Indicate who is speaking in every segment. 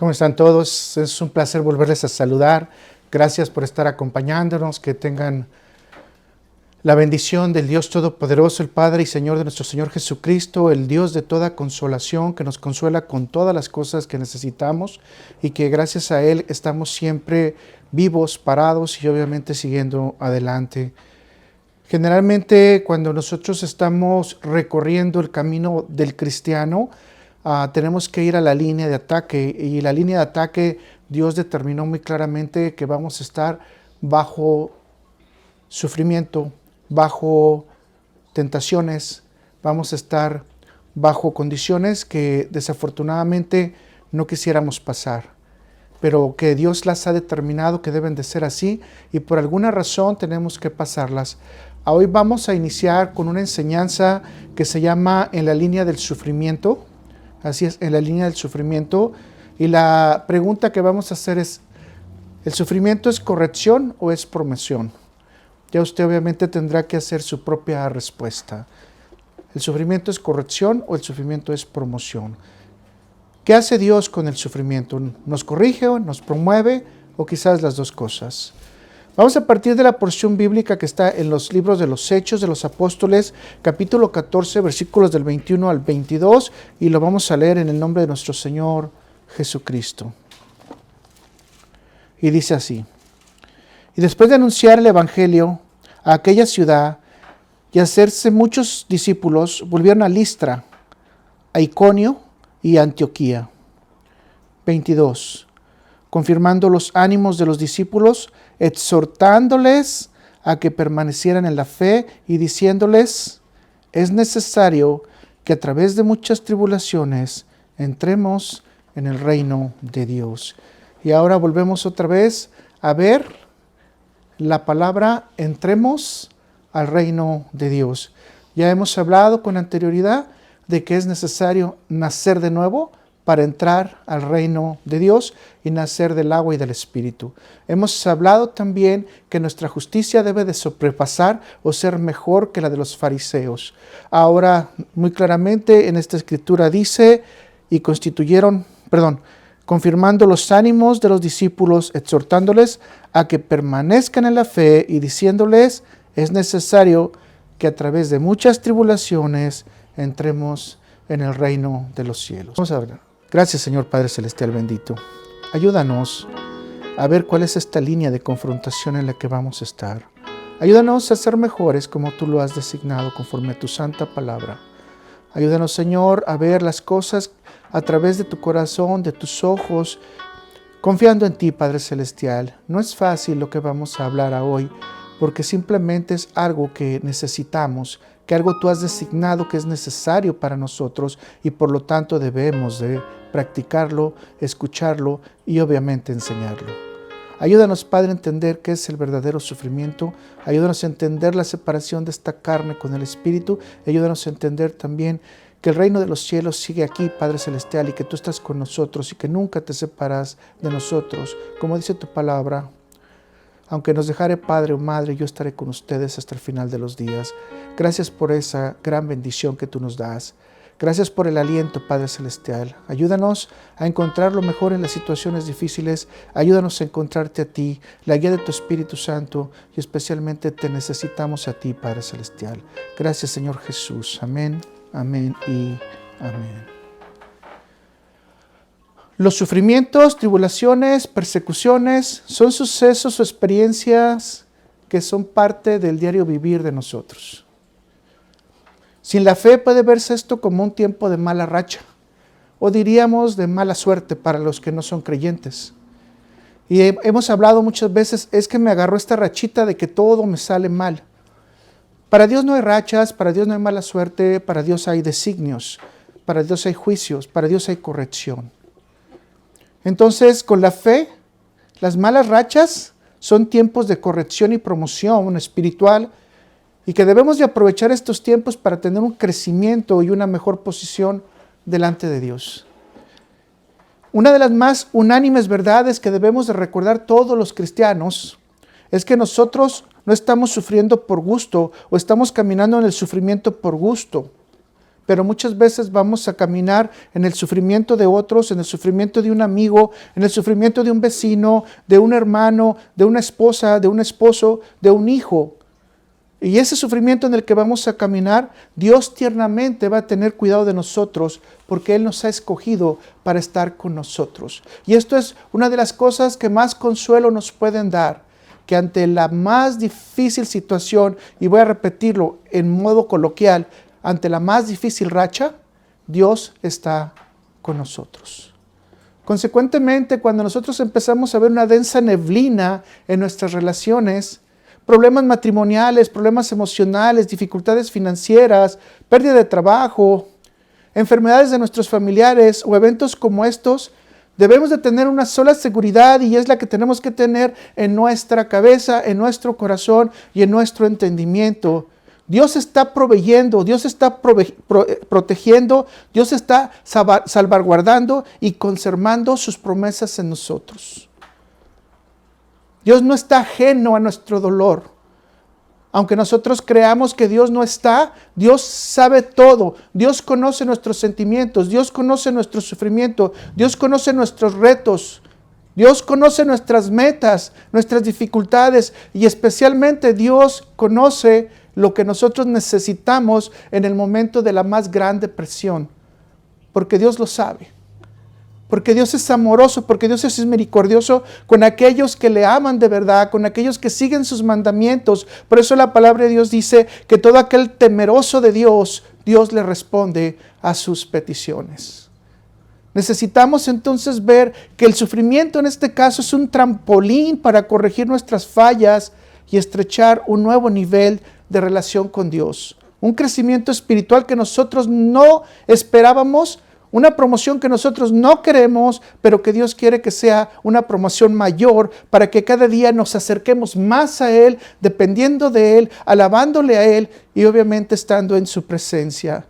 Speaker 1: ¿Cómo están todos? Es un placer volverles a saludar. Gracias por estar acompañándonos. Que tengan la bendición del Dios Todopoderoso, el Padre y Señor de nuestro Señor Jesucristo, el Dios de toda consolación, que nos consuela con todas las cosas que necesitamos y que gracias a Él estamos siempre vivos, parados y obviamente siguiendo adelante. Generalmente cuando nosotros estamos recorriendo el camino del cristiano, tenemos que ir a la línea de ataque, y la línea de ataque Dios determinó muy claramente que vamos a estar bajo sufrimiento, bajo tentaciones, vamos a estar bajo condiciones que desafortunadamente no quisiéramos pasar, pero que Dios las ha determinado que deben de ser así y por alguna razón tenemos que pasarlas. Hoy vamos a iniciar con una enseñanza que se llama En la línea del sufrimiento. Así es, en la línea del sufrimiento. Y la pregunta que vamos a hacer es, ¿el sufrimiento es corrección o es promoción? Ya usted obviamente tendrá que hacer su propia respuesta. ¿El sufrimiento es corrección o el sufrimiento es promoción? ¿Qué hace Dios con el sufrimiento? ¿Nos corrige o nos promueve o quizás las dos cosas? Vamos a partir de la porción bíblica que está en los libros de los Hechos de los Apóstoles, capítulo 14, versículos del 21 al 22, y lo vamos a leer en el nombre de nuestro Señor Jesucristo. Y dice así: Y después de anunciar el Evangelio a aquella ciudad y hacerse muchos discípulos, volvieron a Listra, a Iconio y a Antioquía. 22. Confirmando los ánimos de los discípulos, exhortándoles a que permanecieran en la fe y diciéndoles: es necesario que a través de muchas tribulaciones entremos en el reino de Dios. Y ahora volvemos otra vez a ver la palabra entremos al reino de Dios. Ya hemos hablado con anterioridad de que es necesario nacer de nuevo para entrar al reino de Dios y nacer del agua y del Espíritu. Hemos hablado también que nuestra justicia debe de sobrepasar o ser mejor que la de los fariseos. Ahora, muy claramente en esta escritura dice, confirmando los ánimos de los discípulos, exhortándoles a que permanezcan en la fe y diciéndoles, es necesario que a través de muchas tribulaciones entremos en el reino de los cielos. Vamos a ver. Gracias, Señor Padre Celestial bendito. Ayúdanos a ver cuál es esta línea de confrontación en la que vamos a estar. Ayúdanos a ser mejores como tú lo has designado conforme a tu santa palabra. Ayúdanos, Señor, a ver las cosas a través de tu corazón, de tus ojos, confiando en ti, Padre Celestial. No es fácil lo que vamos a hablar hoy, porque simplemente es algo que necesitamos, que algo tú has designado que es necesario para nosotros y por lo tanto debemos de practicarlo, escucharlo y obviamente enseñarlo. Ayúdanos, Padre, a entender qué es el verdadero sufrimiento. Ayúdanos a entender la separación de esta carne con el Espíritu. Ayúdanos a entender también que el reino de los cielos sigue aquí, Padre Celestial, y que tú estás con nosotros y que nunca te separas de nosotros. Como dice tu palabra, aunque nos dejare padre o madre, yo estaré con ustedes hasta el final de los días. Gracias por esa gran bendición que tú nos das. Gracias por el aliento, Padre Celestial. Ayúdanos a encontrar lo mejor en las situaciones difíciles. Ayúdanos a encontrarte a ti, la guía de tu Espíritu Santo, y especialmente te necesitamos a ti, Padre Celestial. Gracias, Señor Jesús. Amén, amén y amén. Los sufrimientos, tribulaciones, persecuciones son sucesos o experiencias que son parte del diario vivir de nosotros. Sin la fe puede verse esto como un tiempo de mala racha, o diríamos de mala suerte para los que no son creyentes. Y hemos hablado muchas veces, es que me agarró esta rachita de que todo me sale mal. Para Dios no hay rachas, para Dios no hay mala suerte, para Dios hay designios, para Dios hay juicios, para Dios hay corrección. Entonces, con la fe, las malas rachas son tiempos de corrección y promoción espiritual y que debemos de aprovechar estos tiempos para tener un crecimiento y una mejor posición delante de Dios. Una de las más unánimes verdades que debemos de recordar todos los cristianos es que nosotros no estamos sufriendo por gusto o estamos caminando en el sufrimiento por gusto. pero muchas veces vamos a caminar en el sufrimiento de otros, en el sufrimiento de un amigo, en el sufrimiento de un vecino, de un hermano, de una esposa, de un esposo, de un hijo. Y ese sufrimiento en el que vamos a caminar, Dios tiernamente va a tener cuidado de nosotros porque Él nos ha escogido para estar con nosotros. Y esto es una de las cosas que más consuelo nos pueden dar, que ante la más difícil situación, y voy a repetirlo en modo coloquial, ante la más difícil racha, Dios está con nosotros. Consecuentemente, cuando nosotros empezamos a ver una densa neblina en nuestras relaciones, problemas matrimoniales, problemas emocionales, dificultades financieras, pérdida de trabajo, enfermedades de nuestros familiares o eventos como estos, debemos de tener una sola seguridad y es la que tenemos que tener en nuestra cabeza, en nuestro corazón y en nuestro entendimiento. Dios está proveyendo, Dios está protegiendo, Dios está salvaguardando y conservando sus promesas en nosotros. Dios no está ajeno a nuestro dolor. Aunque nosotros creamos que Dios no está, Dios sabe todo. Dios conoce nuestros sentimientos, Dios conoce nuestro sufrimiento, Dios conoce nuestros retos, Dios conoce nuestras metas, nuestras dificultades y especialmente Dios conoce lo que nosotros necesitamos en el momento de la más grande presión, porque Dios lo sabe. Porque Dios es amoroso, porque Dios es misericordioso con aquellos que le aman de verdad, con aquellos que siguen sus mandamientos. Por eso la palabra de Dios dice que todo aquel temeroso de Dios, Dios le responde a sus peticiones. Necesitamos entonces ver que el sufrimiento en este caso es un trampolín para corregir nuestras fallas y estrechar un nuevo nivel de relación con Dios. Un crecimiento espiritual que nosotros no esperábamos, una promoción que nosotros no queremos, pero que Dios quiere que sea una promoción mayor para que cada día nos acerquemos más a Él, dependiendo de Él, alabándole a Él y obviamente estando en su presencia.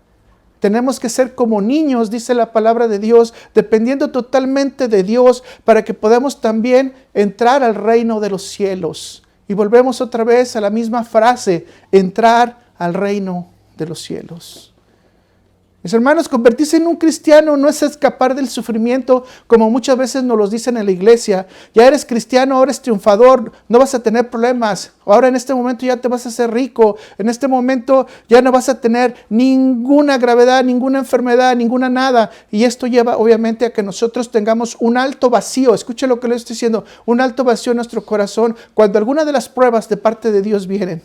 Speaker 1: Tenemos que ser como niños, dice la palabra de Dios, dependiendo totalmente de Dios para que podamos también entrar al reino de los cielos. Y volvemos otra vez a la misma frase, entrar al reino de los cielos. Mis hermanos, convertirse en un cristiano no es escapar del sufrimiento como muchas veces nos lo dicen en la iglesia. Ya eres cristiano, ahora eres triunfador, no vas a tener problemas. Ahora en este momento ya te vas a hacer rico. En este momento ya no vas a tener ninguna gravedad, ninguna enfermedad, ninguna nada. Y esto lleva obviamente a que nosotros tengamos un alto vacío. Escuche lo que le estoy diciendo. Un alto vacío en nuestro corazón cuando alguna de las pruebas de parte de Dios vienen.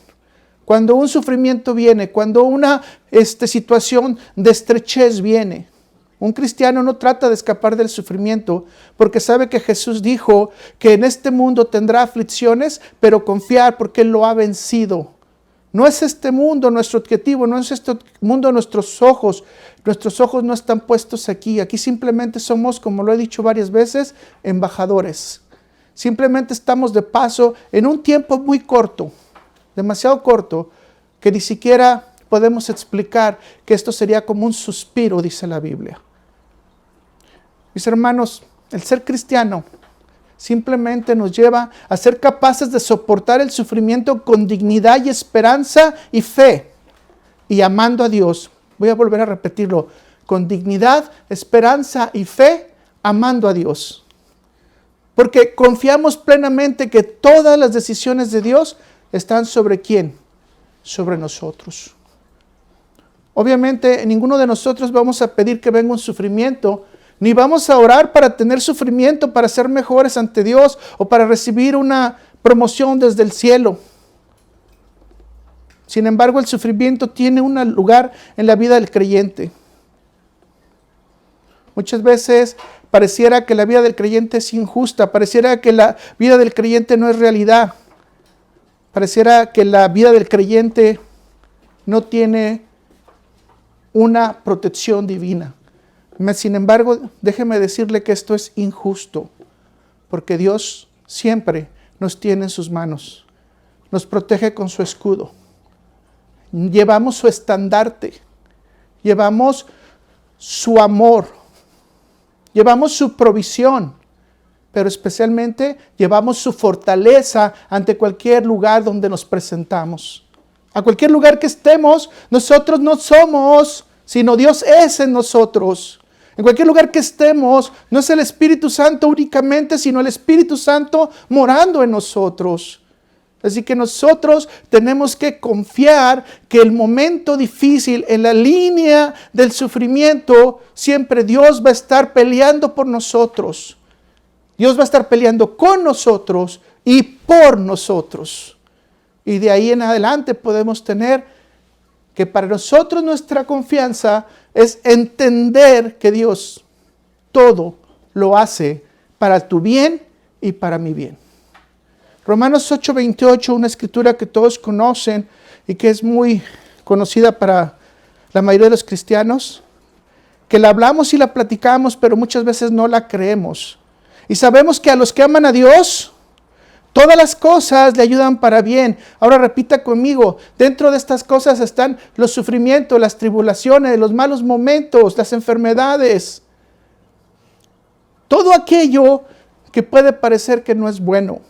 Speaker 1: Cuando un sufrimiento viene, cuando una situación de estrechez viene. Un cristiano no trata de escapar del sufrimiento porque sabe que Jesús dijo que en este mundo tendrá aflicciones, pero confiar porque Él lo ha vencido. No es este mundo nuestro objetivo, no es este mundo nuestros ojos. Nuestros ojos no están puestos aquí. Aquí simplemente somos, como lo he dicho varias veces, embajadores. Simplemente estamos de paso en un tiempo muy corto. Demasiado corto, que ni siquiera podemos explicar que esto sería como un suspiro, dice la Biblia. Mis hermanos, el ser cristiano simplemente nos lleva a ser capaces de soportar el sufrimiento con dignidad y esperanza y fe, y amando a Dios. Voy a volver a repetirlo, con dignidad, esperanza y fe, amando a Dios. Porque confiamos plenamente que todas las decisiones de Dios están sobre quién, sobre nosotros. Obviamente, ninguno de nosotros vamos a pedir que venga un sufrimiento, ni vamos a orar para tener sufrimiento, para ser mejores ante Dios o para recibir una promoción desde el cielo. Sin embargo, el sufrimiento tiene un lugar en la vida del creyente. Muchas veces pareciera que la vida del creyente es injusta, pareciera que la vida del creyente no es realidad. Pareciera que la vida del creyente no tiene una protección divina. Sin embargo, déjeme decirle que esto es injusto, porque Dios siempre nos tiene en sus manos, nos protege con su escudo. Llevamos su estandarte, llevamos su amor, llevamos su provisión, pero especialmente llevamos su fortaleza ante cualquier lugar donde nos presentamos. A cualquier lugar que estemos, nosotros no somos sino Dios es en nosotros. En cualquier lugar que estemos, no es el Espíritu Santo únicamente, sino el Espíritu Santo morando en nosotros. Así que nosotros tenemos que confiar que el momento difícil, en la línea del sufrimiento, siempre Dios va a estar peleando por nosotros. Dios va a estar peleando con nosotros y por nosotros. Y de ahí en adelante podemos tener que para nosotros nuestra confianza es entender que Dios todo lo hace para tu bien y para mi bien. Romanos 8:28, una escritura que todos conocen y que es muy conocida para la mayoría de los cristianos, que la hablamos y la platicamos, pero muchas veces no la creemos. Y sabemos que a los que aman a Dios, todas las cosas le ayudan para bien. Ahora repita conmigo, dentro de estas cosas están los sufrimientos, las tribulaciones, los malos momentos, las enfermedades. Todo aquello que puede parecer que no es bueno.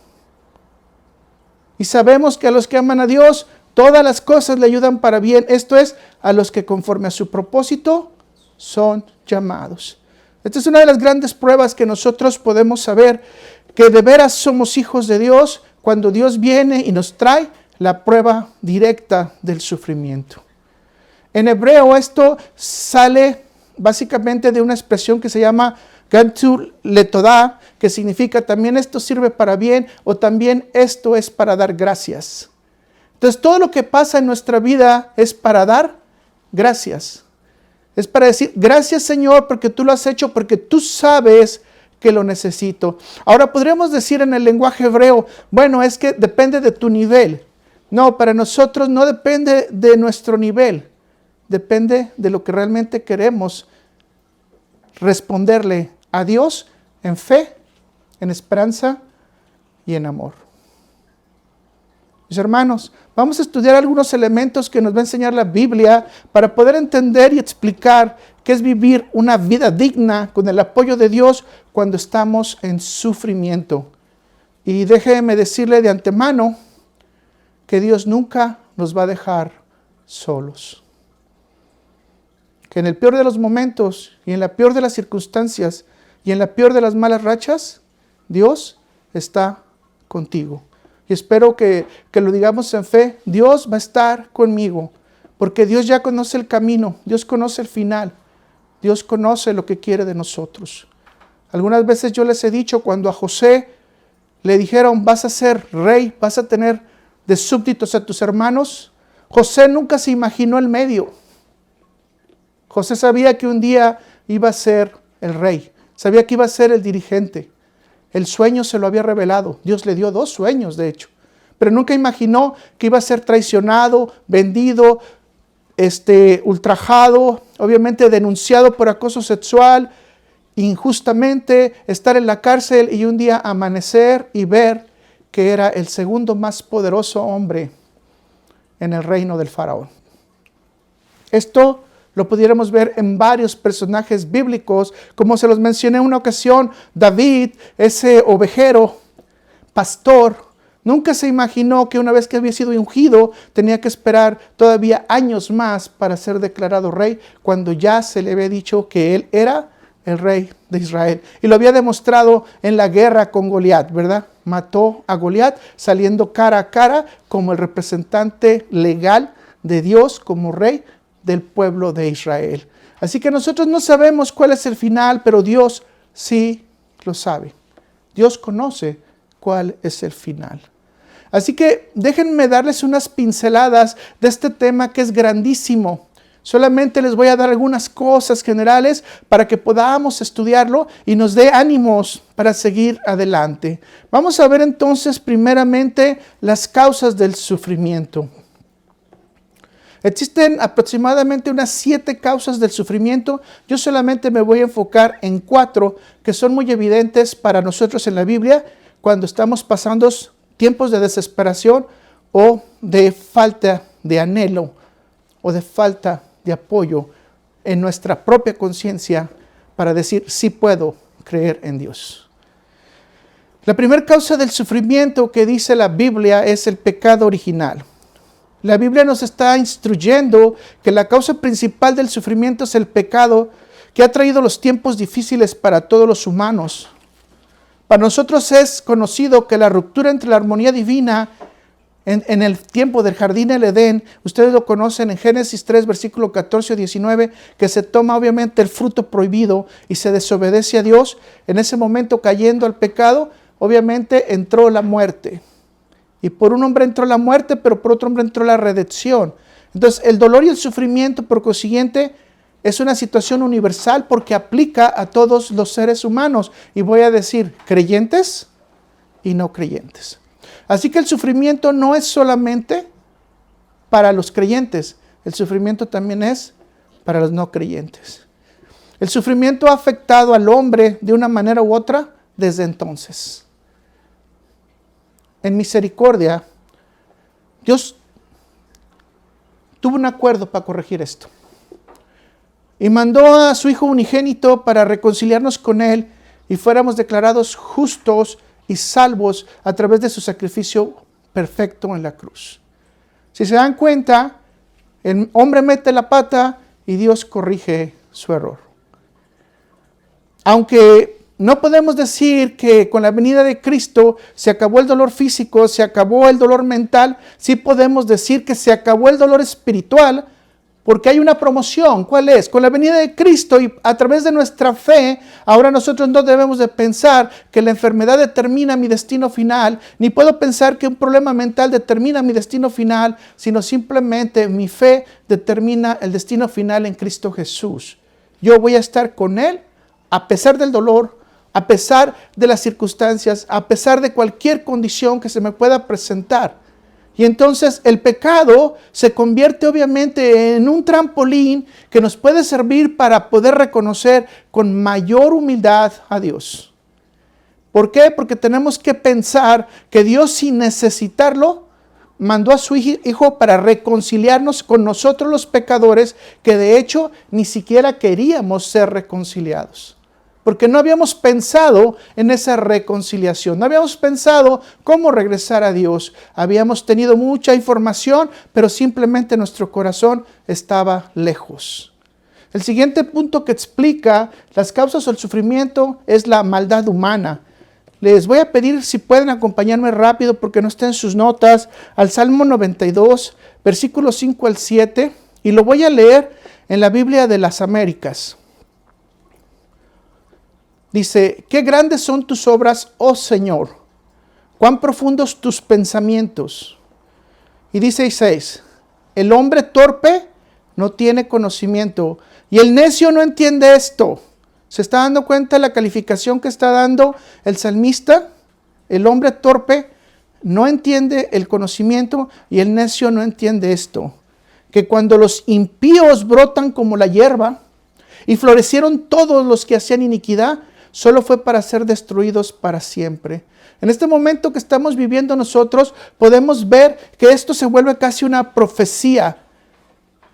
Speaker 1: Y sabemos que a los que aman a Dios, todas las cosas le ayudan para bien. Esto es, a los que conforme a su propósito son llamados. Esta es una de las grandes pruebas que nosotros podemos saber que de veras somos hijos de Dios cuando Dios viene y nos trae la prueba directa del sufrimiento. En hebreo esto sale básicamente de una expresión que se llama Gantu Letodá, que significa también esto sirve para bien o también esto es para dar gracias. Entonces todo lo que pasa en nuestra vida es para dar gracias. Es para decir, gracias Señor porque tú lo has hecho, porque tú sabes que lo necesito. Ahora podríamos decir en el lenguaje hebreo, bueno, es que depende de tu nivel. No, para nosotros no depende de nuestro nivel. Depende de lo que realmente queremos responderle a Dios en fe, en esperanza y en amor. Mis hermanos, vamos a estudiar algunos elementos que nos va a enseñar la Biblia para poder entender y explicar qué es vivir una vida digna con el apoyo de Dios cuando estamos en sufrimiento. Y déjeme decirle de antemano que Dios nunca nos va a dejar solos. Que en el peor de los momentos y en la peor de las circunstancias y en la peor de las malas rachas, Dios está contigo. Y espero que lo digamos en fe, Dios va a estar conmigo, porque Dios ya conoce el camino, Dios conoce el final, Dios conoce lo que quiere de nosotros. Algunas veces yo les he dicho, cuando a José le dijeron, vas a ser rey, vas a tener de súbditos a tus hermanos, José nunca se imaginó el medio. José sabía que un día iba a ser el rey, sabía que iba a ser el dirigente. El sueño se lo había revelado. Dios le dio 2 sueños, de hecho. Pero nunca imaginó que iba a ser traicionado, vendido, ultrajado, obviamente denunciado por acoso sexual, injustamente, estar en la cárcel y un día amanecer y ver que era el segundo más poderoso hombre en el reino del faraón. Esto lo pudiéramos ver en varios personajes bíblicos, como se los mencioné en una ocasión, David, ese ovejero, pastor, nunca se imaginó que una vez que había sido ungido, tenía que esperar todavía años más para ser declarado rey, cuando ya se le había dicho que él era el rey de Israel. Y lo había demostrado en la guerra con Goliat, ¿verdad? Mató a Goliat saliendo cara a cara como el representante legal de Dios, como rey del pueblo de Israel. Así que nosotros no sabemos cuál es el final, pero Dios sí lo sabe. Dios conoce cuál es el final. Así que déjenme darles unas pinceladas de este tema que es grandísimo. Solamente les voy a dar algunas cosas generales para que podamos estudiarlo y nos dé ánimos para seguir adelante. Vamos a ver entonces primeramente las causas del sufrimiento. Existen aproximadamente unas 7 causas del sufrimiento. Yo solamente me voy a enfocar en 4 que son muy evidentes para nosotros en la Biblia cuando estamos pasando tiempos de desesperación o de falta de anhelo o de falta de apoyo en nuestra propia conciencia para decir, sí puedo creer en Dios. La primera causa del sufrimiento que dice la Biblia es el pecado original. La Biblia nos está instruyendo que la causa principal del sufrimiento es el pecado que ha traído los tiempos difíciles para todos los humanos. Para nosotros es conocido que la ruptura entre la armonía divina en el tiempo del jardín del Edén, ustedes lo conocen en Génesis 3, versículo 14 o 19, que se toma obviamente el fruto prohibido y se desobedece a Dios. En ese momento, cayendo al pecado, obviamente entró la muerte. Y por un hombre entró la muerte, pero por otro hombre entró la redención. Entonces, el dolor y el sufrimiento, por consiguiente, es una situación universal porque aplica a todos los seres humanos. Y voy a decir, creyentes y no creyentes. Así que el sufrimiento no es solamente para los creyentes, el sufrimiento también es para los no creyentes. El sufrimiento ha afectado al hombre de una manera u otra desde entonces. En misericordia, Dios tuvo un acuerdo para corregir esto. Y mandó a su Hijo unigénito para reconciliarnos con Él y fuéramos declarados justos y salvos a través de su sacrificio perfecto en la cruz. Si se dan cuenta, el hombre mete la pata y Dios corrige su error. Aunque no podemos decir que con la venida de Cristo se acabó el dolor físico, se acabó el dolor mental, sí podemos decir que se acabó el dolor espiritual, porque hay una promoción. ¿Cuál es? Con la venida de Cristo y a través de nuestra fe, ahora nosotros no debemos de pensar que la enfermedad determina mi destino final, ni puedo pensar que un problema mental determina mi destino final, sino simplemente mi fe determina el destino final en Cristo Jesús. Yo voy a estar con Él a pesar del dolor, a pesar de las circunstancias, a pesar de cualquier condición que se me pueda presentar. Y entonces el pecado se convierte obviamente en un trampolín que nos puede servir para poder reconocer con mayor humildad a Dios. ¿Por qué? Porque tenemos que pensar que Dios, sin necesitarlo, mandó a su Hijo para reconciliarnos con nosotros los pecadores, que de hecho ni siquiera queríamos ser reconciliados. Porque no habíamos pensado en esa reconciliación, no habíamos pensado cómo regresar a Dios. Habíamos tenido mucha información, pero simplemente nuestro corazón estaba lejos. El siguiente punto que explica las causas del sufrimiento es la maldad humana. Les voy a pedir si pueden acompañarme rápido, porque no está en sus notas, al Salmo 92, versículos 5 al 7, y lo voy a leer en la Biblia de las Américas. Dice, qué grandes son tus obras, oh Señor, cuán profundos tus pensamientos. Y dice 6, el hombre torpe no tiene conocimiento y el necio no entiende esto. ¿Se está dando cuenta de la calificación que está dando el salmista? El hombre torpe no entiende el conocimiento y el necio no entiende esto. Que cuando los impíos brotan como la hierba y florecieron todos los que hacían iniquidad, solo fue para ser destruidos para siempre. En este momento que estamos viviendo nosotros, podemos ver que esto se vuelve casi una profecía.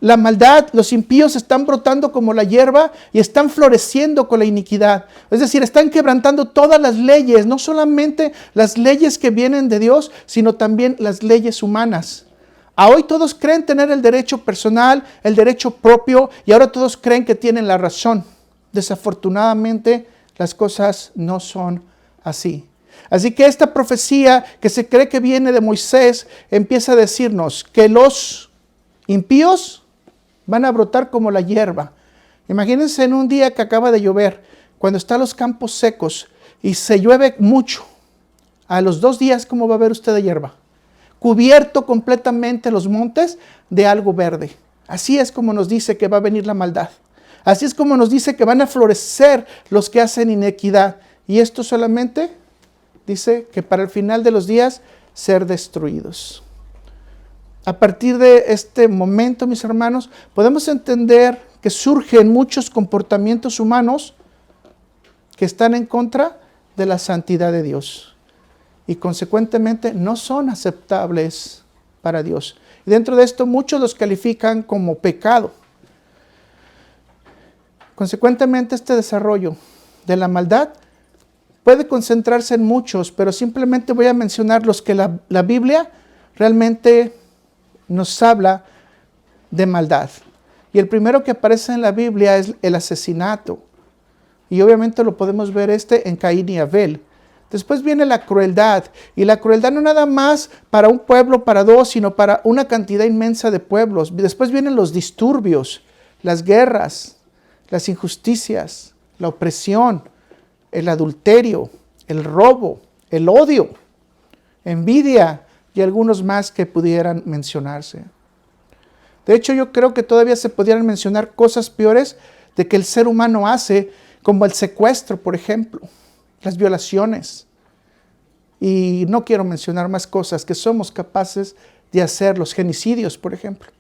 Speaker 1: La maldad, los impíos están brotando como la hierba y están floreciendo con la iniquidad. Es decir, están quebrantando todas las leyes, no solamente las leyes que vienen de Dios, sino también las leyes humanas. A hoy todos creen tener el derecho personal, el derecho propio, y ahora todos creen que tienen la razón. Desafortunadamente, las cosas no son así. Así que esta profecía que se cree que viene de Moisés empieza a decirnos que los impíos van a brotar como la hierba. Imagínense en un día que acaba de llover, cuando están los campos secos y se llueve mucho. A los 2 días, ¿cómo va a ver usted de hierba? Cubierto completamente los montes de algo verde. Así es como nos dice que va a venir la maldad. Así es como nos dice que van a florecer los que hacen inequidad. Y esto solamente dice que para el final de los días ser destruidos. A partir de este momento, mis hermanos, podemos entender que surgen muchos comportamientos humanos que están en contra de la santidad de Dios. Y consecuentemente no son aceptables para Dios. Y dentro de esto muchos los califican como pecado. Consecuentemente, este desarrollo de la maldad puede concentrarse en muchos, pero simplemente voy a mencionar los que la Biblia realmente nos habla de maldad. Y el primero que aparece en la Biblia es el asesinato. Y obviamente lo podemos ver en Caín y Abel. Después viene la crueldad. Y la crueldad no nada más para un pueblo, para dos, sino para una cantidad inmensa de pueblos. Después vienen los disturbios, las guerras, las injusticias, la opresión, el adulterio, el robo, el odio, envidia y algunos más que pudieran mencionarse. De hecho, yo creo que todavía se pudieran mencionar cosas peores de que el ser humano hace, como el secuestro, por ejemplo, las violaciones. Y no quiero mencionar más cosas que somos capaces de hacer, los genocidios, por ejemplo.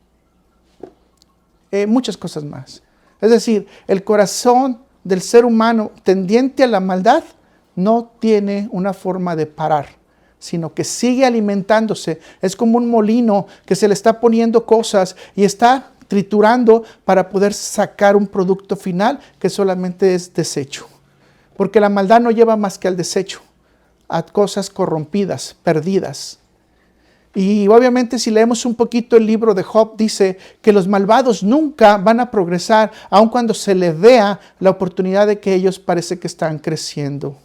Speaker 1: Muchas cosas más. Es decir, el corazón del ser humano tendiente a la maldad no tiene una forma de parar, sino que sigue alimentándose. Es como un molino que se le está poniendo cosas y está triturando para poder sacar un producto final que solamente es desecho. Porque la maldad no lleva más que al desecho, a cosas corrompidas, perdidas. Y obviamente si leemos un poquito el libro de Job, dice que los malvados nunca van a progresar, aun cuando se les vea la oportunidad de que ellos parece que están creciendo.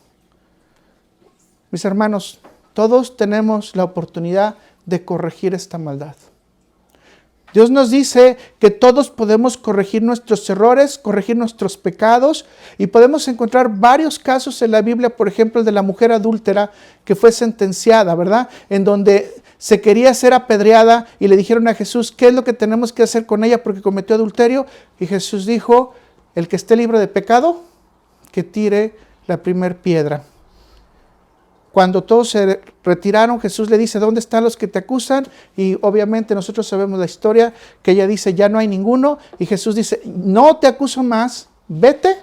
Speaker 1: Mis hermanos, todos tenemos la oportunidad de corregir esta maldad. Dios nos dice que todos podemos corregir nuestros errores, corregir nuestros pecados, y podemos encontrar varios casos en la Biblia, por ejemplo, el de la mujer adúltera que fue sentenciada, ¿verdad? En donde se quería ser apedreada y le dijeron a Jesús, ¿qué es lo que tenemos que hacer con ella porque cometió adulterio? Y Jesús dijo, el que esté libre de pecado, que tire la primer piedra. Cuando todos se retiraron, Jesús le dice, ¿dónde están los que te acusan? Y obviamente nosotros sabemos la historia, que ella dice, ya no hay ninguno. Y Jesús dice, no te acuso más, vete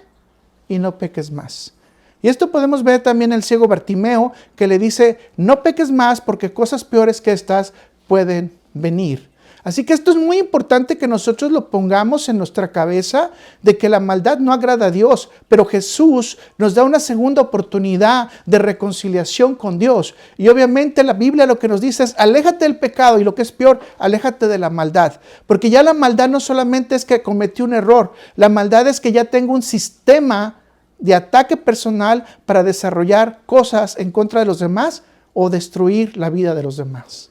Speaker 1: y no peques más. Y esto podemos ver también en el ciego Bartimeo, que le dice, no peques más porque cosas peores que estas pueden venir. Así que esto es muy importante que nosotros lo pongamos en nuestra cabeza, de que la maldad no agrada a Dios, pero Jesús nos da una segunda oportunidad de reconciliación con Dios. Y obviamente la Biblia lo que nos dice es, aléjate del pecado, y lo que es peor, aléjate de la maldad. Porque ya la maldad no solamente es que cometí un error, la maldad es que ya tengo un sistema de ataque personal para desarrollar cosas en contra de los demás o destruir la vida de los demás.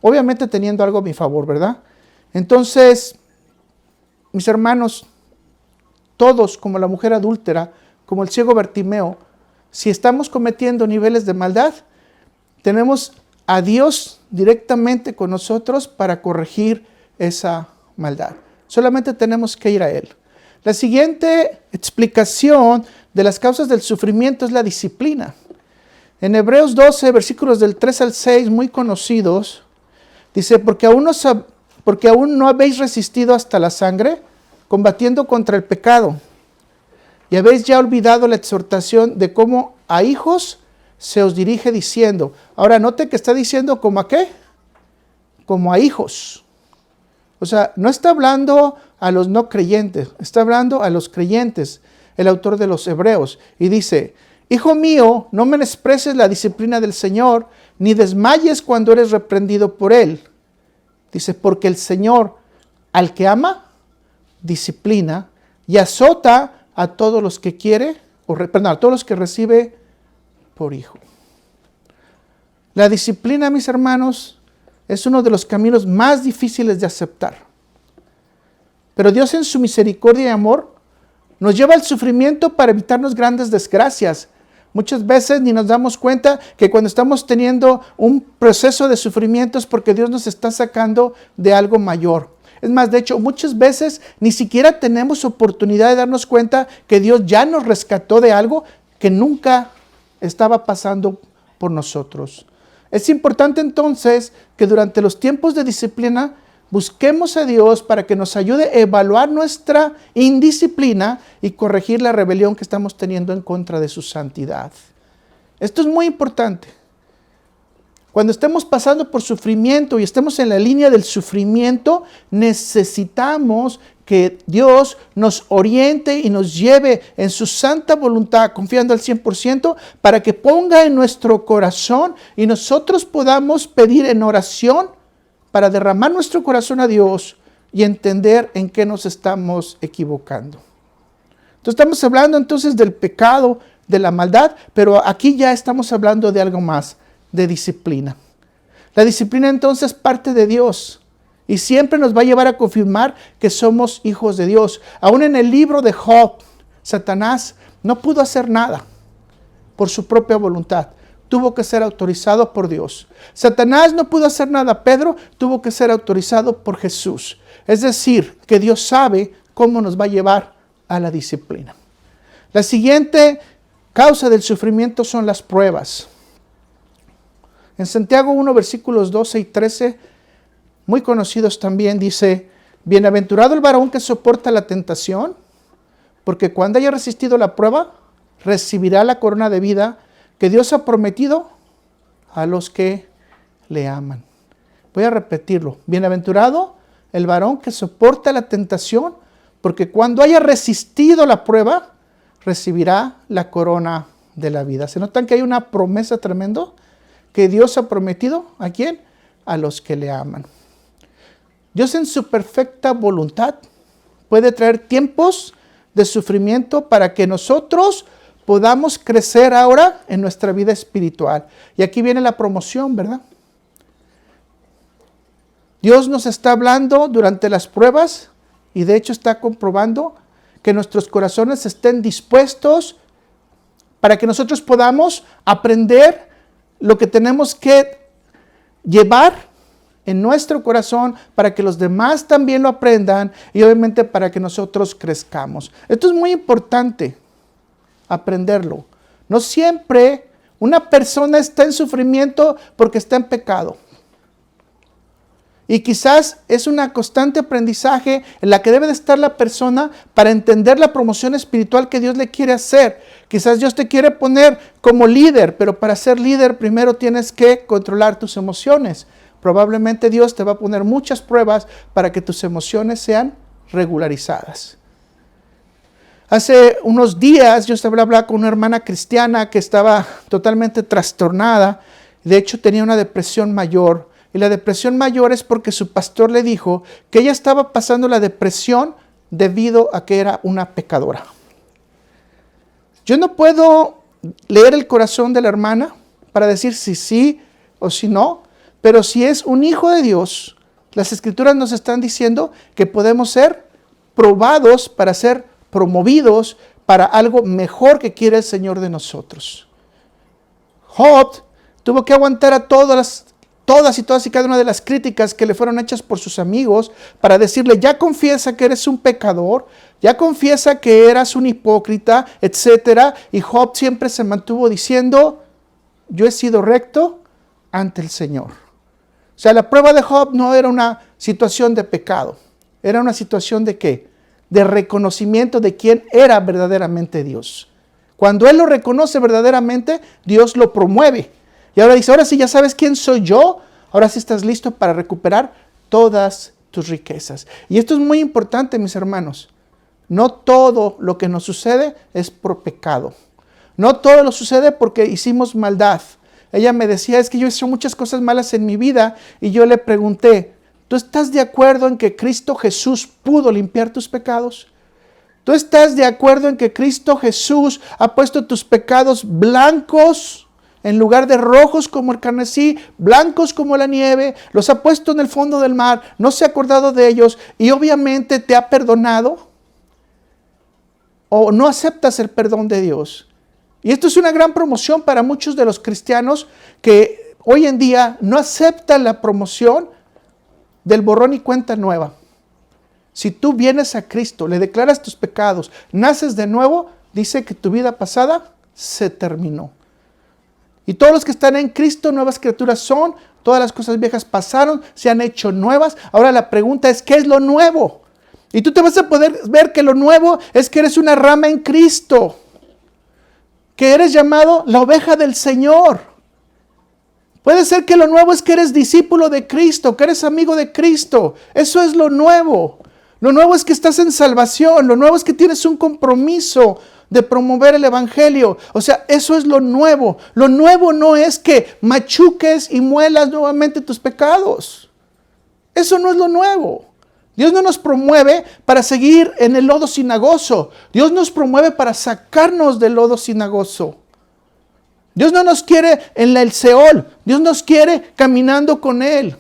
Speaker 1: Obviamente teniendo algo a mi favor, ¿verdad? Entonces, mis hermanos, todos como la mujer adúltera, como el ciego Bartimeo, si estamos cometiendo niveles de maldad, tenemos a Dios directamente con nosotros para corregir esa maldad. Solamente tenemos que ir a Él. La siguiente explicación de las causas del sufrimiento es la disciplina. En Hebreos 12, versículos del 3 al 6, muy conocidos, dice, porque aún no habéis resistido hasta la sangre, combatiendo contra el pecado, y habéis ya olvidado la exhortación de cómo a hijos se os dirige diciendo. Ahora note que está diciendo ¿como a qué? Como a hijos. O sea, no está hablando a los no creyentes, está hablando a los creyentes, el autor de los Hebreos, y dice, hijo mío, no menosprecies la disciplina del Señor, ni desmayes cuando eres reprendido por Él. Dice, porque el Señor al que ama, disciplina y azota a todos los que quiere, a todos los que recibe por hijo. La disciplina, mis hermanos, es uno de los caminos más difíciles de aceptar. Pero Dios en su misericordia y amor nos lleva al sufrimiento para evitarnos grandes desgracias. Muchas veces ni nos damos cuenta que cuando estamos teniendo un proceso de sufrimiento es porque Dios nos está sacando de algo mayor. Es más, de hecho, muchas veces ni siquiera tenemos oportunidad de darnos cuenta que Dios ya nos rescató de algo que nunca estaba pasando por nosotros. Es importante entonces que durante los tiempos de disciplina busquemos a Dios para que nos ayude a evaluar nuestra indisciplina y corregir la rebelión que estamos teniendo en contra de su santidad. Esto es muy importante. Cuando estemos pasando por sufrimiento y estemos en la línea del sufrimiento, necesitamos que Dios nos oriente y nos lleve en su santa voluntad, confiando al 100%, para que ponga en nuestro corazón y nosotros podamos pedir en oración para derramar nuestro corazón a Dios y entender en qué nos estamos equivocando. Entonces estamos hablando entonces del pecado, de la maldad, pero aquí ya estamos hablando de algo más, de disciplina. La disciplina entonces parte de Dios y siempre nos va a llevar a confirmar que somos hijos de Dios. Aún en el libro de Job, Satanás no pudo hacer nada por su propia voluntad. Tuvo que ser autorizado por Dios. Satanás no pudo hacer nada. Pedro tuvo que ser autorizado por Jesús. Es decir, que Dios sabe cómo nos va a llevar a la disciplina. La siguiente causa del sufrimiento son las pruebas. En Santiago 1, versículos 12 y 13, muy conocidos también, dice: bienaventurado el varón que soporta la tentación, porque cuando haya resistido la prueba, recibirá la corona de vida que Dios ha prometido a los que le aman. Voy a repetirlo. Bienaventurado el varón que soporta la tentación, porque cuando haya resistido la prueba, recibirá la corona de la vida. ¿Se notan que hay una promesa tremenda que Dios ha prometido? ¿A quién? A los que le aman. Dios en su perfecta voluntad puede traer tiempos de sufrimiento para que nosotros podamos crecer ahora en nuestra vida espiritual. Y aquí viene la promoción, ¿verdad? Dios nos está hablando durante las pruebas y de hecho está comprobando que nuestros corazones estén dispuestos para que nosotros podamos aprender lo que tenemos que llevar en nuestro corazón para que los demás también lo aprendan y obviamente para que nosotros crezcamos. Esto es muy importante, aprenderlo. No siempre una persona está en sufrimiento porque está en pecado. Y quizás es una constante aprendizaje en la que debe de estar la persona para entender la promoción espiritual que Dios le quiere hacer. Quizás Dios te quiere poner como líder, pero para ser líder primero tienes que controlar tus emociones. Probablemente Dios te va a poner muchas pruebas para que tus emociones sean regularizadas. Hace unos días yo estaba hablando con una hermana cristiana que estaba totalmente trastornada. De hecho tenía una depresión mayor. Y la depresión mayor es porque su pastor le dijo que ella estaba pasando la depresión debido a que era una pecadora. Yo no puedo leer el corazón de la hermana para decir si sí o si no, pero si es un hijo de Dios, las escrituras nos están diciendo que podemos ser probados para ser promovidos para algo mejor que quiere el Señor de nosotros. Job tuvo que aguantar a todas y cada una de las críticas que le fueron hechas por sus amigos para decirle: ya confiesa que eres un pecador, ya confiesa que eras un hipócrita, etc. Y Job siempre se mantuvo diciendo: yo he sido recto ante el Señor. O sea, la prueba de Job no era una situación de pecado, era una situación de ¿qué? De reconocimiento de quién era verdaderamente Dios. Cuando él lo reconoce verdaderamente, Dios lo promueve. Y ahora dice: ahora sí ya sabes quién soy yo, ahora sí estás listo para recuperar todas tus riquezas. Y esto es muy importante, mis hermanos. No todo lo que nos sucede es por pecado. No todo lo sucede porque hicimos maldad. Ella me decía: es que yo he hecho muchas cosas malas en mi vida. Y yo le pregunté: ¿tú estás de acuerdo en que Cristo Jesús pudo limpiar tus pecados? ¿Tú estás de acuerdo en que Cristo Jesús ha puesto tus pecados blancos en lugar de rojos como el carmesí, blancos como la nieve? Los ha puesto en el fondo del mar, no se ha acordado de ellos y obviamente te ha perdonado. ¿O no aceptas el perdón de Dios? Y esto es una gran promoción para muchos de los cristianos que hoy en día no aceptan la promoción del borrón y cuenta nueva. Si tú vienes a Cristo, le declaras tus pecados, naces de nuevo, dice que tu vida pasada se terminó. Y todos los que están en Cristo, nuevas criaturas son, todas las cosas viejas pasaron, se han hecho nuevas. Ahora la pregunta es: ¿qué es lo nuevo? Y tú te vas a poder ver que lo nuevo es que eres una rama en Cristo, que eres llamado la oveja del Señor. Puede ser que lo nuevo es que eres discípulo de Cristo, que eres amigo de Cristo. Eso es lo nuevo. Lo nuevo es que estás en salvación. Lo nuevo es que tienes un compromiso de promover el evangelio. O sea, eso es lo nuevo. Lo nuevo no es que machuques y muelas nuevamente tus pecados. Eso no es lo nuevo. Dios no nos promueve para seguir en el lodo cenagoso. Dios nos promueve para sacarnos del lodo cenagoso. Dios no nos quiere en el Seol. Dios nos quiere caminando con Él.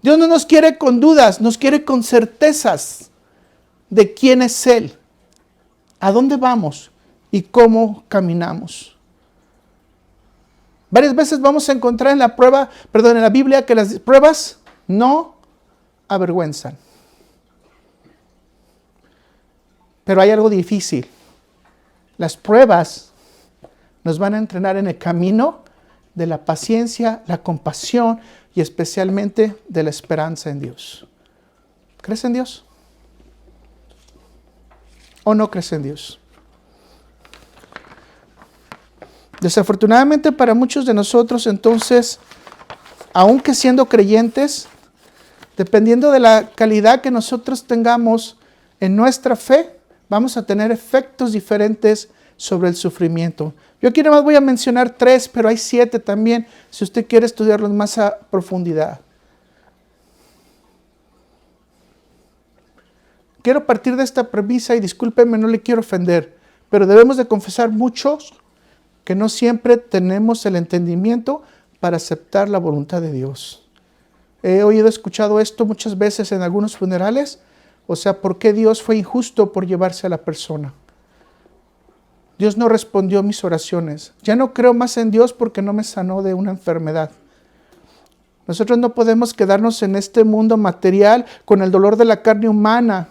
Speaker 1: Dios no nos quiere con dudas, nos quiere con certezas de quién es Él, a dónde vamos y cómo caminamos. Varias veces vamos a encontrar en la Biblia que las pruebas no avergüenzan. Pero hay algo difícil. Las pruebas nos van a entrenar en el camino de la paciencia, la compasión y especialmente de la esperanza en Dios. ¿Crees en Dios? ¿O no crees en Dios? Desafortunadamente para muchos de nosotros, entonces, aunque siendo creyentes, dependiendo de la calidad que nosotros tengamos en nuestra fe, vamos a tener efectos diferentes sobre el sufrimiento. Yo aquí nada más voy a mencionar 3, pero hay 7 también, si usted quiere estudiarlos más a profundidad. Quiero partir de esta premisa y discúlpenme, no le quiero ofender, pero debemos de confesar muchos que no siempre tenemos el entendimiento para aceptar la voluntad de Dios. He escuchado esto muchas veces en algunos funerales, o sea, ¿por qué Dios fue injusto por llevarse a la persona? Dios no respondió mis oraciones. Ya no creo más en Dios porque no me sanó de una enfermedad. Nosotros no podemos quedarnos en este mundo material con el dolor de la carne humana,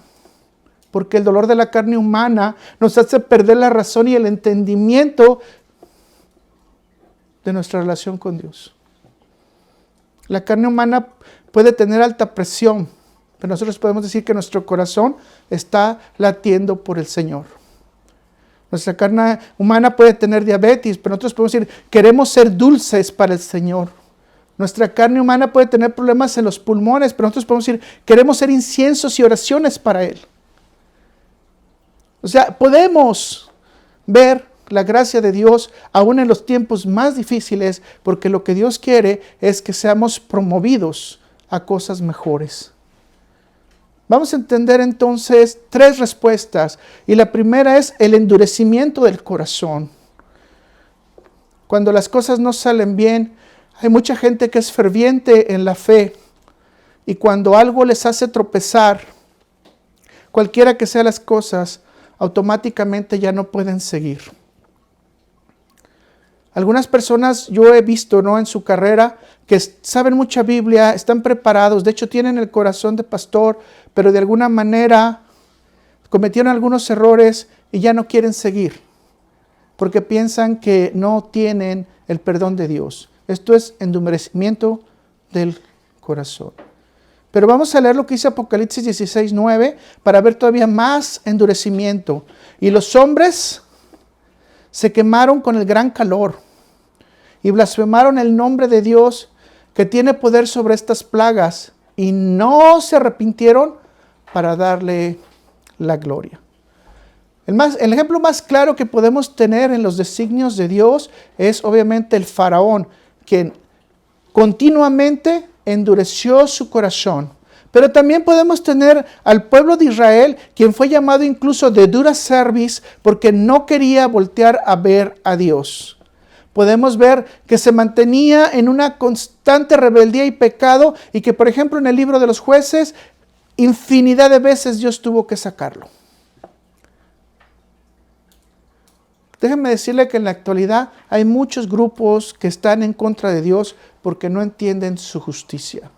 Speaker 1: porque el dolor de la carne humana nos hace perder la razón y el entendimiento de nuestra relación con Dios. La carne humana puede tener alta presión, pero nosotros podemos decir que nuestro corazón está latiendo por el Señor. Nuestra carne humana puede tener diabetes, pero nosotros podemos decir, queremos ser dulces para el Señor. Nuestra carne humana puede tener problemas en los pulmones, pero nosotros podemos decir, queremos ser inciensos y oraciones para Él. O sea, podemos ver la gracia de Dios aún en los tiempos más difíciles, porque lo que Dios quiere es que seamos promovidos a cosas mejores. Vamos a entender entonces 3 respuestas, y la primera es el endurecimiento del corazón. Cuando las cosas no salen bien, hay mucha gente que es ferviente en la fe, y cuando algo les hace tropezar, cualquiera que sean las cosas, automáticamente ya no pueden seguir. Algunas personas yo he visto, en su carrera, que saben mucha Biblia, están preparados, de hecho tienen el corazón de pastor, pero de alguna manera cometieron algunos errores y ya no quieren seguir, porque piensan que no tienen el perdón de Dios. Esto es endurecimiento del corazón. Pero vamos a leer lo que dice Apocalipsis 16:9 para ver todavía más endurecimiento. Y los hombres se quemaron con el gran calor y blasfemaron el nombre de Dios que tiene poder sobre estas plagas y no se arrepintieron para darle la gloria. El ejemplo más claro que podemos tener en los designios de Dios es obviamente el faraón, quien continuamente endureció su corazón. Pero también podemos tener al pueblo de Israel, quien fue llamado incluso de dura cerviz porque no quería voltear a ver a Dios. Podemos ver que se mantenía en una constante rebeldía y pecado y que, por ejemplo, en el libro de los jueces, infinidad de veces Dios tuvo que sacarlo. Déjenme decirle que en la actualidad hay muchos grupos que están en contra de Dios porque no entienden su justicia.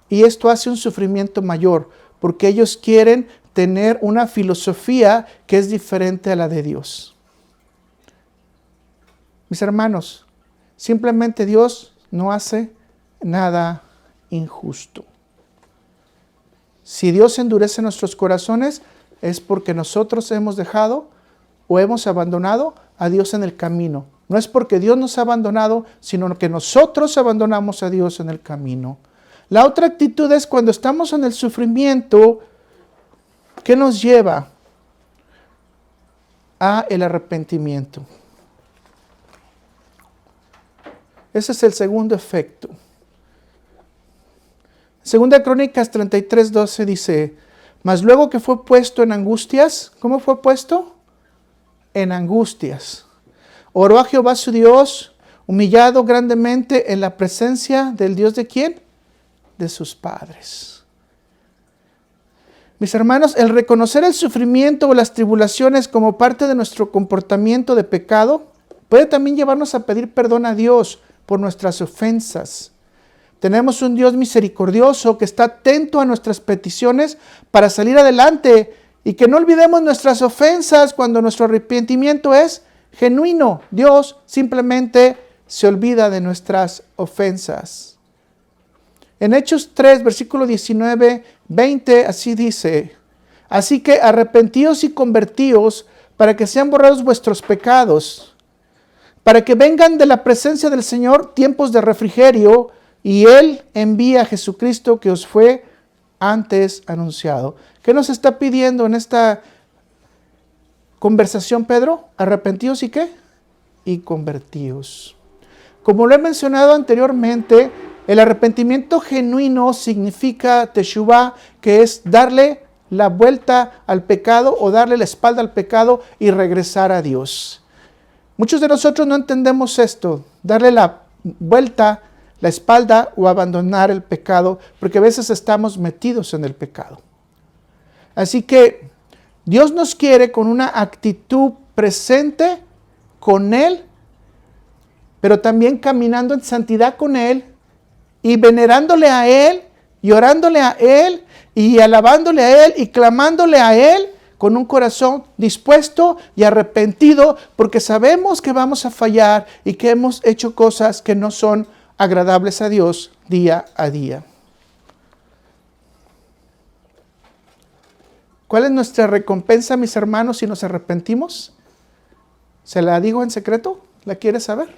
Speaker 1: Y esto hace un sufrimiento mayor, porque ellos quieren tener una filosofía que es diferente a la de Dios. Mis hermanos, simplemente Dios no hace nada injusto. Si Dios endurece nuestros corazones, es porque nosotros hemos dejado o hemos abandonado a Dios en el camino. No es porque Dios nos ha abandonado, sino que nosotros abandonamos a Dios en el camino. La otra actitud es cuando estamos en el sufrimiento, ¿qué nos lleva a el arrepentimiento? Ese es el segundo efecto. Segunda Crónicas 33:12 dice, mas luego que fue puesto en angustias, ¿cómo fue puesto? En angustias. Oró a Jehová su Dios, humillado grandemente en la presencia del Dios ¿de quién? De sus padres. Mis hermanos, el reconocer el sufrimiento o las tribulaciones como parte de nuestro comportamiento de pecado puede también llevarnos a pedir perdón a Dios por nuestras ofensas. Tenemos un Dios misericordioso que está atento a nuestras peticiones para salir adelante y que no olvidemos nuestras ofensas cuando nuestro arrepentimiento es genuino. Dios simplemente se olvida de nuestras ofensas. En Hechos 3, versículo 19, 20, así dice, así que arrepentíos y convertíos para que sean borrados vuestros pecados, para que vengan de la presencia del Señor tiempos de refrigerio, y Él envía a Jesucristo que os fue antes anunciado. ¿Qué nos está pidiendo en esta conversación, Pedro? Arrepentíos y ¿qué? Y convertíos. Como lo he mencionado anteriormente, el arrepentimiento genuino significa teshuvah, que es darle la vuelta al pecado o darle la espalda al pecado y regresar a Dios. Muchos de nosotros no entendemos esto, darle la vuelta, la espalda o abandonar el pecado, porque a veces estamos metidos en el pecado. Así que Dios nos quiere con una actitud presente con Él, pero también caminando en santidad con Él y venerándole a Él y orándole a Él y alabándole a Él y clamándole a Él con un corazón dispuesto y arrepentido, porque sabemos que vamos a fallar y que hemos hecho cosas que no son agradables a Dios día a día. ¿Cuál es nuestra recompensa, mis hermanos, si nos arrepentimos? ¿Se la digo en secreto? ¿La quieres saber?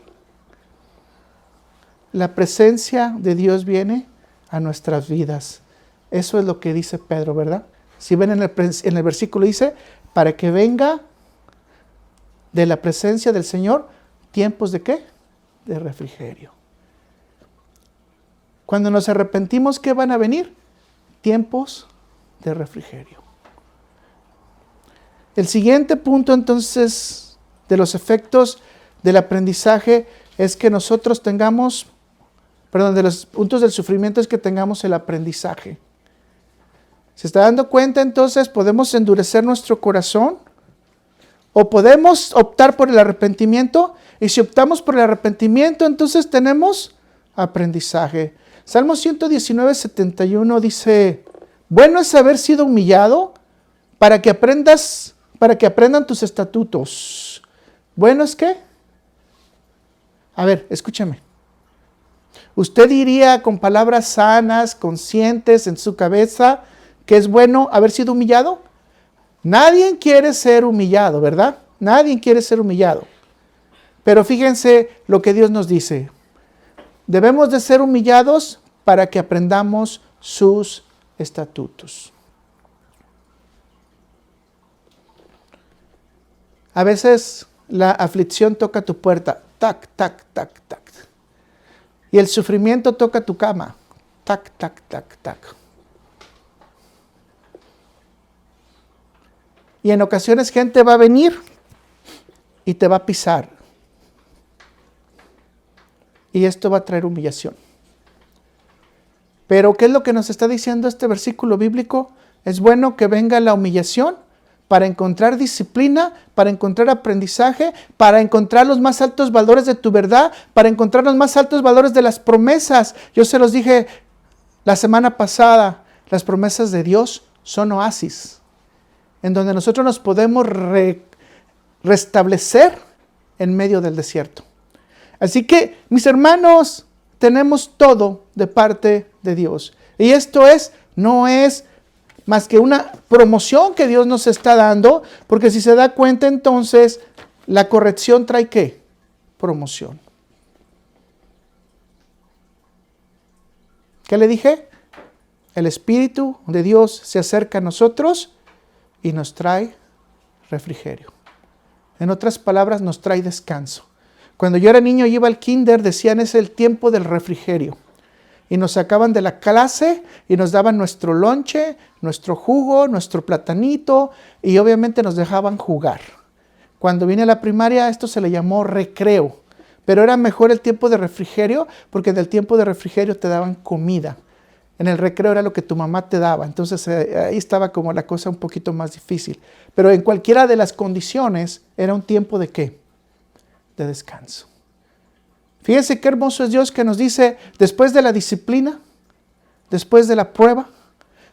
Speaker 1: La presencia de Dios viene a nuestras vidas. Eso es lo que dice Pedro, ¿verdad? Si ven en el versículo dice, para que venga de la presencia del Señor, ¿tiempos de qué? De refrigerio. Cuando nos arrepentimos, ¿qué van a venir? Tiempos de refrigerio. El siguiente punto, entonces, de los efectos del aprendizaje es que nosotros tengamos, de los puntos del sufrimiento es que tengamos el aprendizaje. ¿Se está dando cuenta? Entonces, podemos endurecer nuestro corazón o podemos optar por el arrepentimiento. Y si optamos por el arrepentimiento, entonces tenemos aprendizaje. Salmo 119, 71 dice, bueno es haber sido humillado para que aprendan tus estatutos. ¿Bueno es qué? A ver, escúchame. ¿Usted diría con palabras sanas, conscientes en su cabeza, que es bueno haber sido humillado? Nadie quiere ser humillado, ¿verdad? Nadie quiere ser humillado. Pero fíjense lo que Dios nos dice. Debemos de ser humillados para que aprendamos sus estatutos. A veces la aflicción toca tu puerta, tac, tac, tac, tac. Y el sufrimiento toca tu cama, tac, tac, tac, tac. Y en ocasiones gente va a venir y te va a pisar. Y esto va a traer humillación. Pero ¿qué es lo que nos está diciendo este versículo bíblico? Es bueno que venga la humillación para encontrar disciplina, para encontrar aprendizaje, para encontrar los más altos valores de tu verdad, para encontrar los más altos valores de las promesas. Yo se los dije la semana pasada, las promesas de Dios son oasis, en donde nosotros nos podemos restablecer en medio del desierto. Así que, mis hermanos, tenemos todo de parte de Dios. Y esto no es más que una promoción que Dios nos está dando, porque si se da cuenta entonces, la corrección trae ¿qué? Promoción. ¿Qué le dije? El Espíritu de Dios se acerca a nosotros y nos trae refrigerio. En otras palabras, nos trae descanso. Cuando yo era niño y iba al kinder, decían es el tiempo del refrigerio. y nos sacaban de la clase y nos daban nuestro lonche, nuestro jugo, nuestro platanito y obviamente nos dejaban jugar. Cuando vine a la primaria esto se le llamó recreo, pero era mejor el tiempo de refrigerio porque en el tiempo de refrigerio te daban comida. En el recreo era lo que tu mamá te daba, entonces ahí estaba como la cosa un poquito más difícil. Pero en cualquiera de las condiciones era un tiempo ¿de qué? De descanso. Fíjense qué hermoso es Dios que nos dice, después de la disciplina, después de la prueba,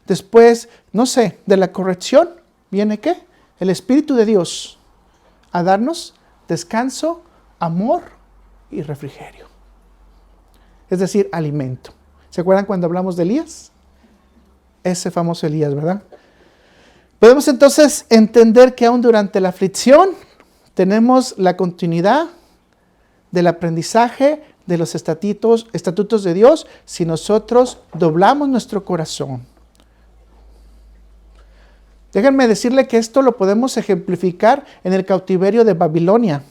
Speaker 1: después, no sé, de la corrección, ¿viene qué? El Espíritu de Dios a darnos descanso, amor y refrigerio. Es decir, alimento. ¿Se acuerdan cuando hablamos de Elías? Ese famoso Elías, ¿verdad? Podemos entonces entender que aún durante la aflicción tenemos la continuidad del aprendizaje de los estatutos de Dios si nosotros doblamos nuestro corazón. Déjenme decirle que esto lo podemos ejemplificar en el cautiverio de Babilonia,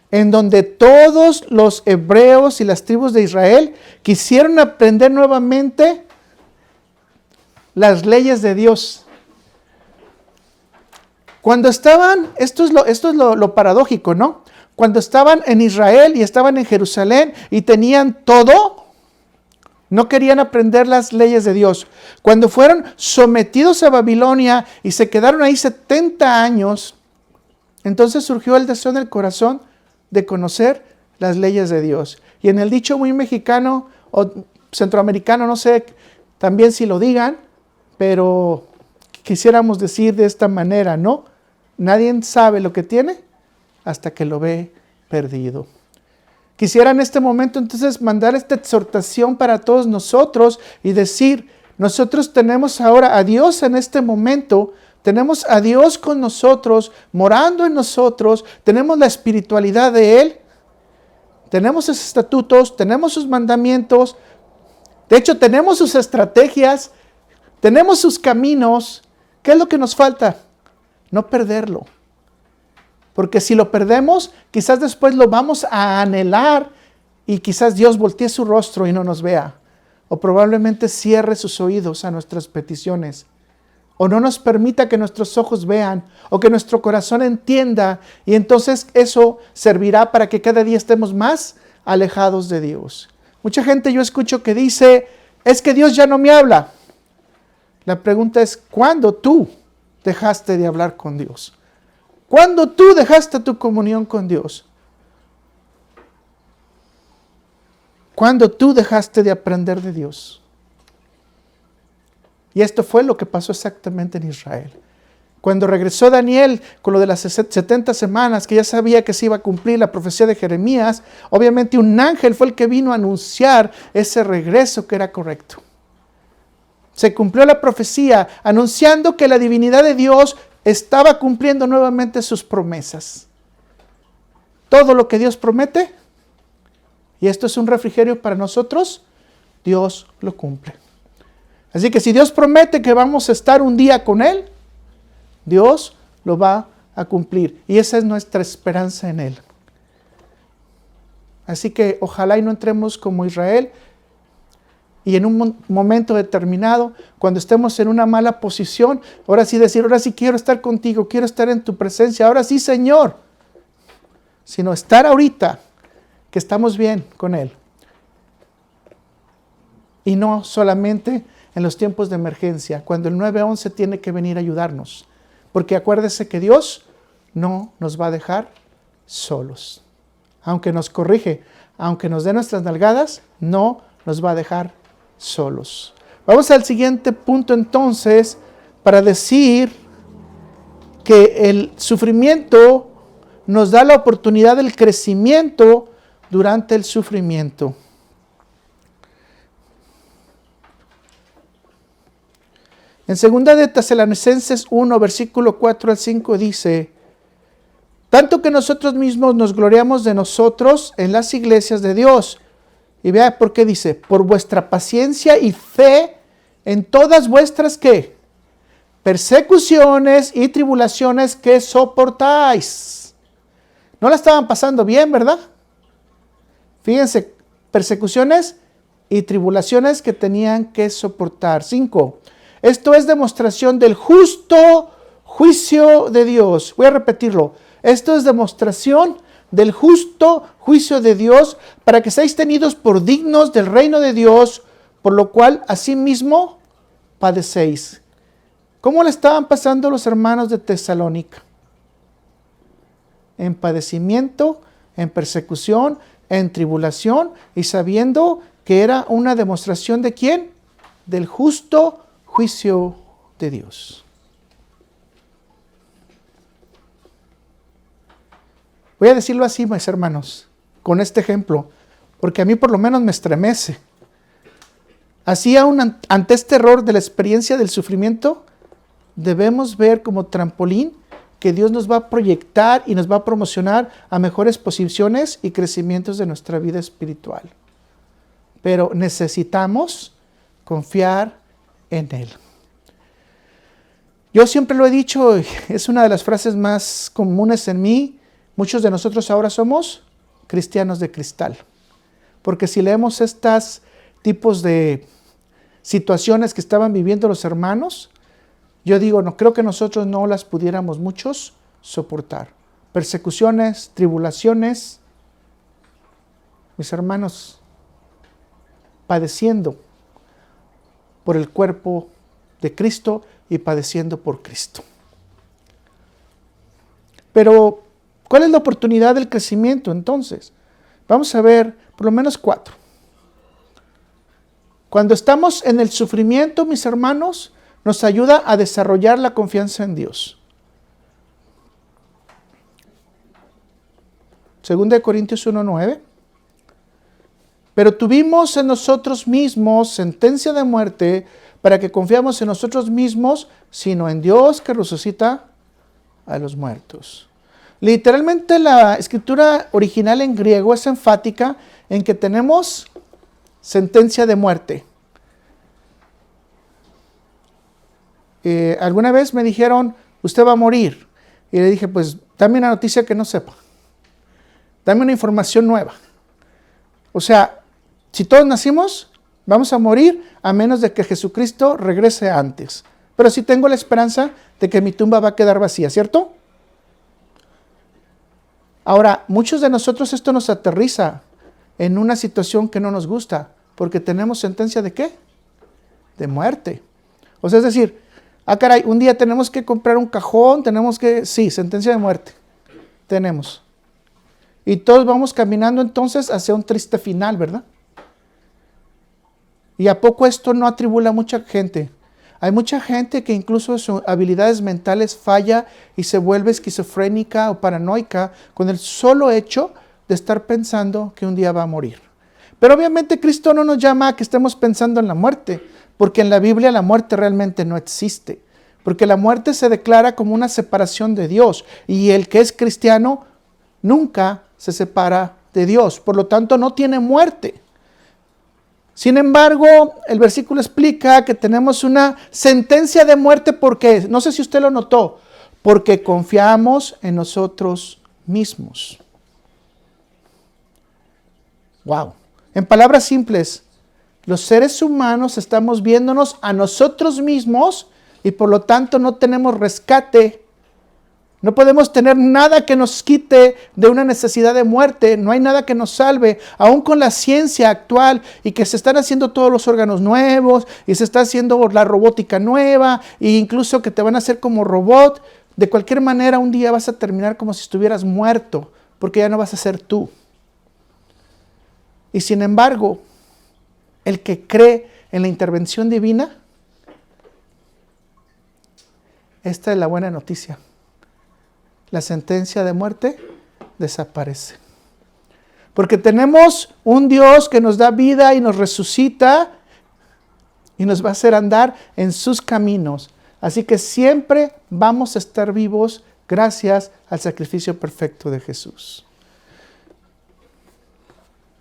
Speaker 1: en donde todos los hebreos y las tribus de Israel quisieron aprender nuevamente las leyes de Dios. Cuando estaban, esto es lo paradójico, ¿no? Cuando estaban en Israel y estaban en Jerusalén y tenían todo, no querían aprender las leyes de Dios. Cuando fueron sometidos a Babilonia y se quedaron ahí 70 años, entonces surgió el deseo en el corazón de conocer las leyes de Dios. Y en el dicho muy mexicano o centroamericano, no sé también si lo digan, pero quisiéramos decir de esta manera, ¿no? Nadie sabe lo que tiene hasta que lo ve perdido. Quisiera en este momento entonces mandar esta exhortación para todos nosotros y decir, nosotros tenemos ahora a Dios en este momento, tenemos a Dios con nosotros, morando en nosotros, tenemos la espiritualidad de Él, tenemos sus estatutos, tenemos sus mandamientos, de hecho tenemos sus estrategias, tenemos sus caminos. ¿Qué es lo que nos falta? No perderlo. Porque si lo perdemos, quizás después lo vamos a anhelar y quizás Dios voltee su rostro y no nos vea. O probablemente cierre sus oídos a nuestras peticiones. O no nos permita que nuestros ojos vean o que nuestro corazón entienda. Y entonces eso servirá para que cada día estemos más alejados de Dios. Mucha gente yo escucho que dice, es que Dios ya no me habla. La pregunta es, ¿cuándo tú dejaste de hablar con Dios? ¿Cuándo tú dejaste tu comunión con Dios? ¿Cuándo tú dejaste de aprender de Dios? Y esto fue lo que pasó exactamente en Israel. Cuando regresó Daniel con lo de las 70 semanas, que ya sabía que se iba a cumplir la profecía de Jeremías, obviamente un ángel fue el que vino a anunciar ese regreso que era correcto. Se cumplió la profecía anunciando que la divinidad de Dios estaba cumpliendo nuevamente sus promesas. Todo lo que Dios promete, y esto es un refrigerio para nosotros, Dios lo cumple. Así que si Dios promete que vamos a estar un día con Él, Dios lo va a cumplir. Y esa es nuestra esperanza en Él. Así que ojalá y no entremos como Israel y en un momento determinado, cuando estemos en una mala posición, ahora sí decir, ahora sí quiero estar contigo, quiero estar en tu presencia, ahora sí Señor. Sino estar ahorita, que estamos bien con Él. Y no solamente en los tiempos de emergencia, cuando el 911 tiene que venir a ayudarnos. Porque acuérdese que Dios no nos va a dejar solos. Aunque nos corrige, aunque nos dé nuestras nalgadas, no nos va a dejar solos. Vamos al siguiente punto entonces, para decir que el sufrimiento nos da la oportunidad del crecimiento durante el sufrimiento. En 2 de Tesalonicenses 1, versículo 4 al 5 dice, tanto que nosotros mismos nos gloriamos de nosotros en las iglesias de Dios. Y vea por qué dice, por vuestra paciencia y fe en todas vuestras, ¿qué? Persecuciones y tribulaciones que soportáis. No la estaban pasando bien, ¿verdad? Fíjense, persecuciones y tribulaciones que tenían que soportar. 5. Esto es demostración del justo juicio de Dios. Voy a repetirlo. Esto es demostración del justo juicio de Dios para que seáis tenidos por dignos del reino de Dios, por lo cual asimismo padecéis. ¿Cómo le estaban pasando los hermanos de Tesalónica? En padecimiento, en persecución, en tribulación, y sabiendo que era una demostración ¿de quién? Del justo juicio de Dios. Voy a decirlo así, mis hermanos, con este ejemplo, porque a mí por lo menos me estremece. Así aún ante este error de la experiencia del sufrimiento, debemos ver como trampolín que Dios nos va a proyectar y nos va a promocionar a mejores posiciones y crecimientos de nuestra vida espiritual. Pero necesitamos confiar en Él. Yo siempre lo he dicho, es una de las frases más comunes en mí. Muchos de nosotros ahora somos cristianos de cristal. Porque si leemos estos tipos de situaciones que estaban viviendo los hermanos, yo digo, no creo que nosotros no las pudiéramos muchos soportar. Persecuciones, tribulaciones, mis hermanos, padeciendo por el cuerpo de Cristo y padeciendo por Cristo. Pero, ¿cuál es la oportunidad del crecimiento entonces? Vamos a ver por lo menos 4. Cuando estamos en el sufrimiento, mis hermanos, nos ayuda a desarrollar la confianza en Dios. 2 Corintios 1:9. Pero tuvimos en nosotros mismos sentencia de muerte para que confiamos en nosotros mismos, sino en Dios que resucita a los muertos. Literalmente la escritura original en griego es enfática en que tenemos sentencia de muerte. Alguna vez me dijeron, usted va a morir. Y le dije, pues dame una noticia que no sepa. Dame una información nueva. O sea, si todos nacimos, vamos a morir a menos de que Jesucristo regrese antes. Pero sí tengo la esperanza de que mi tumba va a quedar vacía, ¿cierto? Ahora, muchos de nosotros esto nos aterriza en una situación que no nos gusta, porque tenemos sentencia ¿de qué? De muerte. O sea, es decir, caray, un día tenemos que comprar un cajón, sí, sentencia de muerte, tenemos. Y todos vamos caminando entonces hacia un triste final, ¿verdad? ¿Y a poco esto no atribula a mucha gente? Hay mucha gente que incluso sus habilidades mentales falla y se vuelve esquizofrénica o paranoica con el solo hecho de estar pensando que un día va a morir. Pero obviamente Cristo no nos llama a que estemos pensando en la muerte, porque en la Biblia la muerte realmente no existe. Porque la muerte se declara como una separación de Dios y el que es cristiano nunca se separa de Dios. Por lo tanto, no tiene muerte. Sin embargo, el versículo explica que tenemos una sentencia de muerte porque, no sé si usted lo notó, porque confiamos en nosotros mismos. Wow. En palabras simples, los seres humanos estamos viéndonos a nosotros mismos y por lo tanto no tenemos rescate. No podemos tener nada que nos quite de una necesidad de muerte. No hay nada que nos salve. Aún con la ciencia actual y que se están haciendo todos los órganos nuevos y se está haciendo la robótica nueva e incluso que te van a hacer como robot. De cualquier manera un día vas a terminar como si estuvieras muerto porque ya no vas a ser tú. Y sin embargo, el que cree en la intervención divina, esta es la buena noticia. La sentencia de muerte desaparece. Porque tenemos un Dios que nos da vida y nos resucita y nos va a hacer andar en sus caminos. Así que siempre vamos a estar vivos gracias al sacrificio perfecto de Jesús.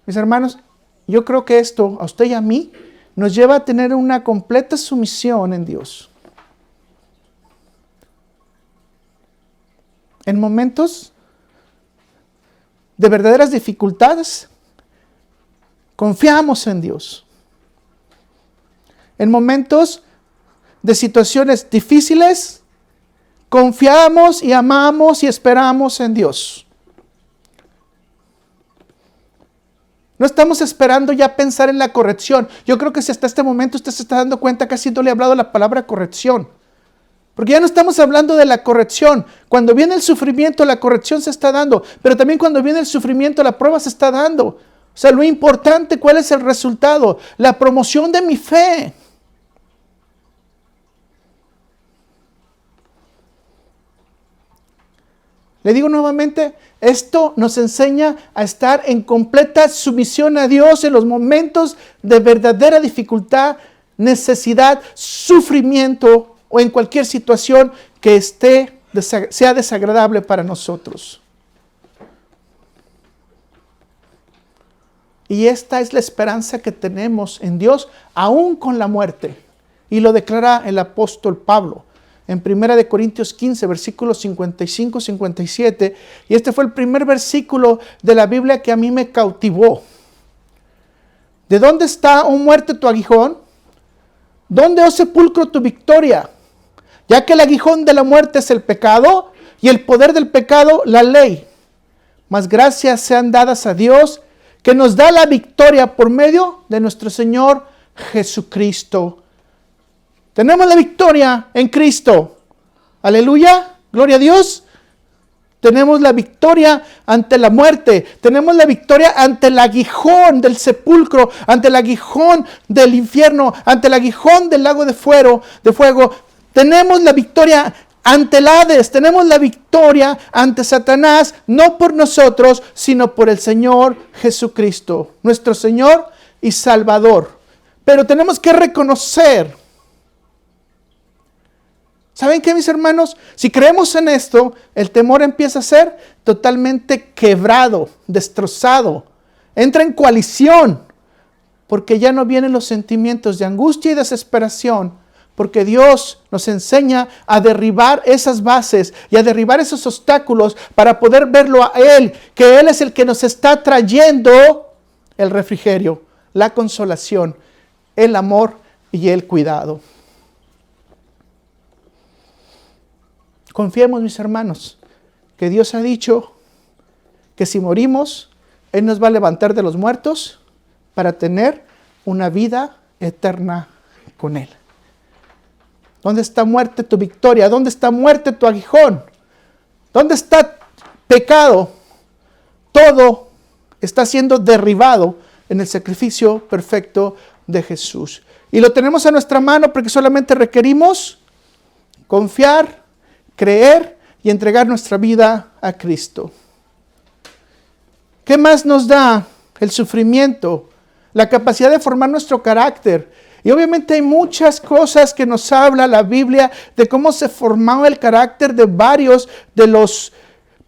Speaker 1: Mis hermanos, yo creo que esto a usted y a mí nos lleva a tener una completa sumisión en Dios. En momentos de verdaderas dificultades, confiamos en Dios. en momentos de situaciones difíciles, confiamos y amamos y esperamos en Dios. No estamos esperando ya pensar en la corrección. Yo creo que si hasta este momento usted se está dando cuenta, casi no le he hablado la palabra corrección. Porque ya no estamos hablando de la corrección. Cuando viene el sufrimiento, la corrección se está dando. Pero también cuando viene el sufrimiento, la prueba se está dando. O sea, lo importante, ¿cuál es el resultado? La promoción de mi fe. Le digo nuevamente, esto nos enseña a estar en completa sumisión a Dios en los momentos de verdadera dificultad, necesidad, sufrimiento o en cualquier situación que sea desagradable para nosotros. Y esta es la esperanza que tenemos en Dios, aún con la muerte. Y lo declara el apóstol Pablo en 1 Corintios 15, versículos 55-57. Y este fue el primer versículo de la Biblia que a mí me cautivó. ¿De dónde está, oh muerte, tu aguijón? ¿Dónde, oh sepulcro, tu victoria? Ya que el aguijón de la muerte es el pecado, y el poder del pecado, la ley. Mas gracias sean dadas a Dios, que nos da la victoria por medio de nuestro Señor Jesucristo. Tenemos la victoria en Cristo. Aleluya, gloria a Dios. Tenemos la victoria ante la muerte. Tenemos la victoria ante el aguijón del sepulcro, ante el aguijón del infierno, ante el aguijón del lago de fuego. Tenemos la victoria ante el Hades. Tenemos la victoria ante Satanás, no por nosotros, sino por el Señor Jesucristo, nuestro Señor y Salvador. Pero tenemos que reconocer. ¿Saben qué, mis hermanos? Si creemos en esto, el temor empieza a ser totalmente quebrado, destrozado. Entra en coalición, porque ya no vienen los sentimientos de angustia y desesperación, porque Dios nos enseña a derribar esas bases y a derribar esos obstáculos para poder verlo a Él, que Él es el que nos está trayendo el refrigerio, la consolación, el amor y el cuidado. Confiemos, mis hermanos, que Dios ha dicho que si morimos, Él nos va a levantar de los muertos para tener una vida eterna con Él. ¿Dónde está muerte tu victoria? ¿Dónde está muerte tu aguijón? ¿Dónde está pecado? Todo está siendo derribado en el sacrificio perfecto de Jesús. Y lo tenemos a nuestra mano porque solamente requerimos confiar, creer y entregar nuestra vida a Cristo. ¿Qué más nos da el sufrimiento? La capacidad de formar nuestro carácter. Y obviamente hay muchas cosas que nos habla la Biblia de cómo se formaba el carácter de varios de los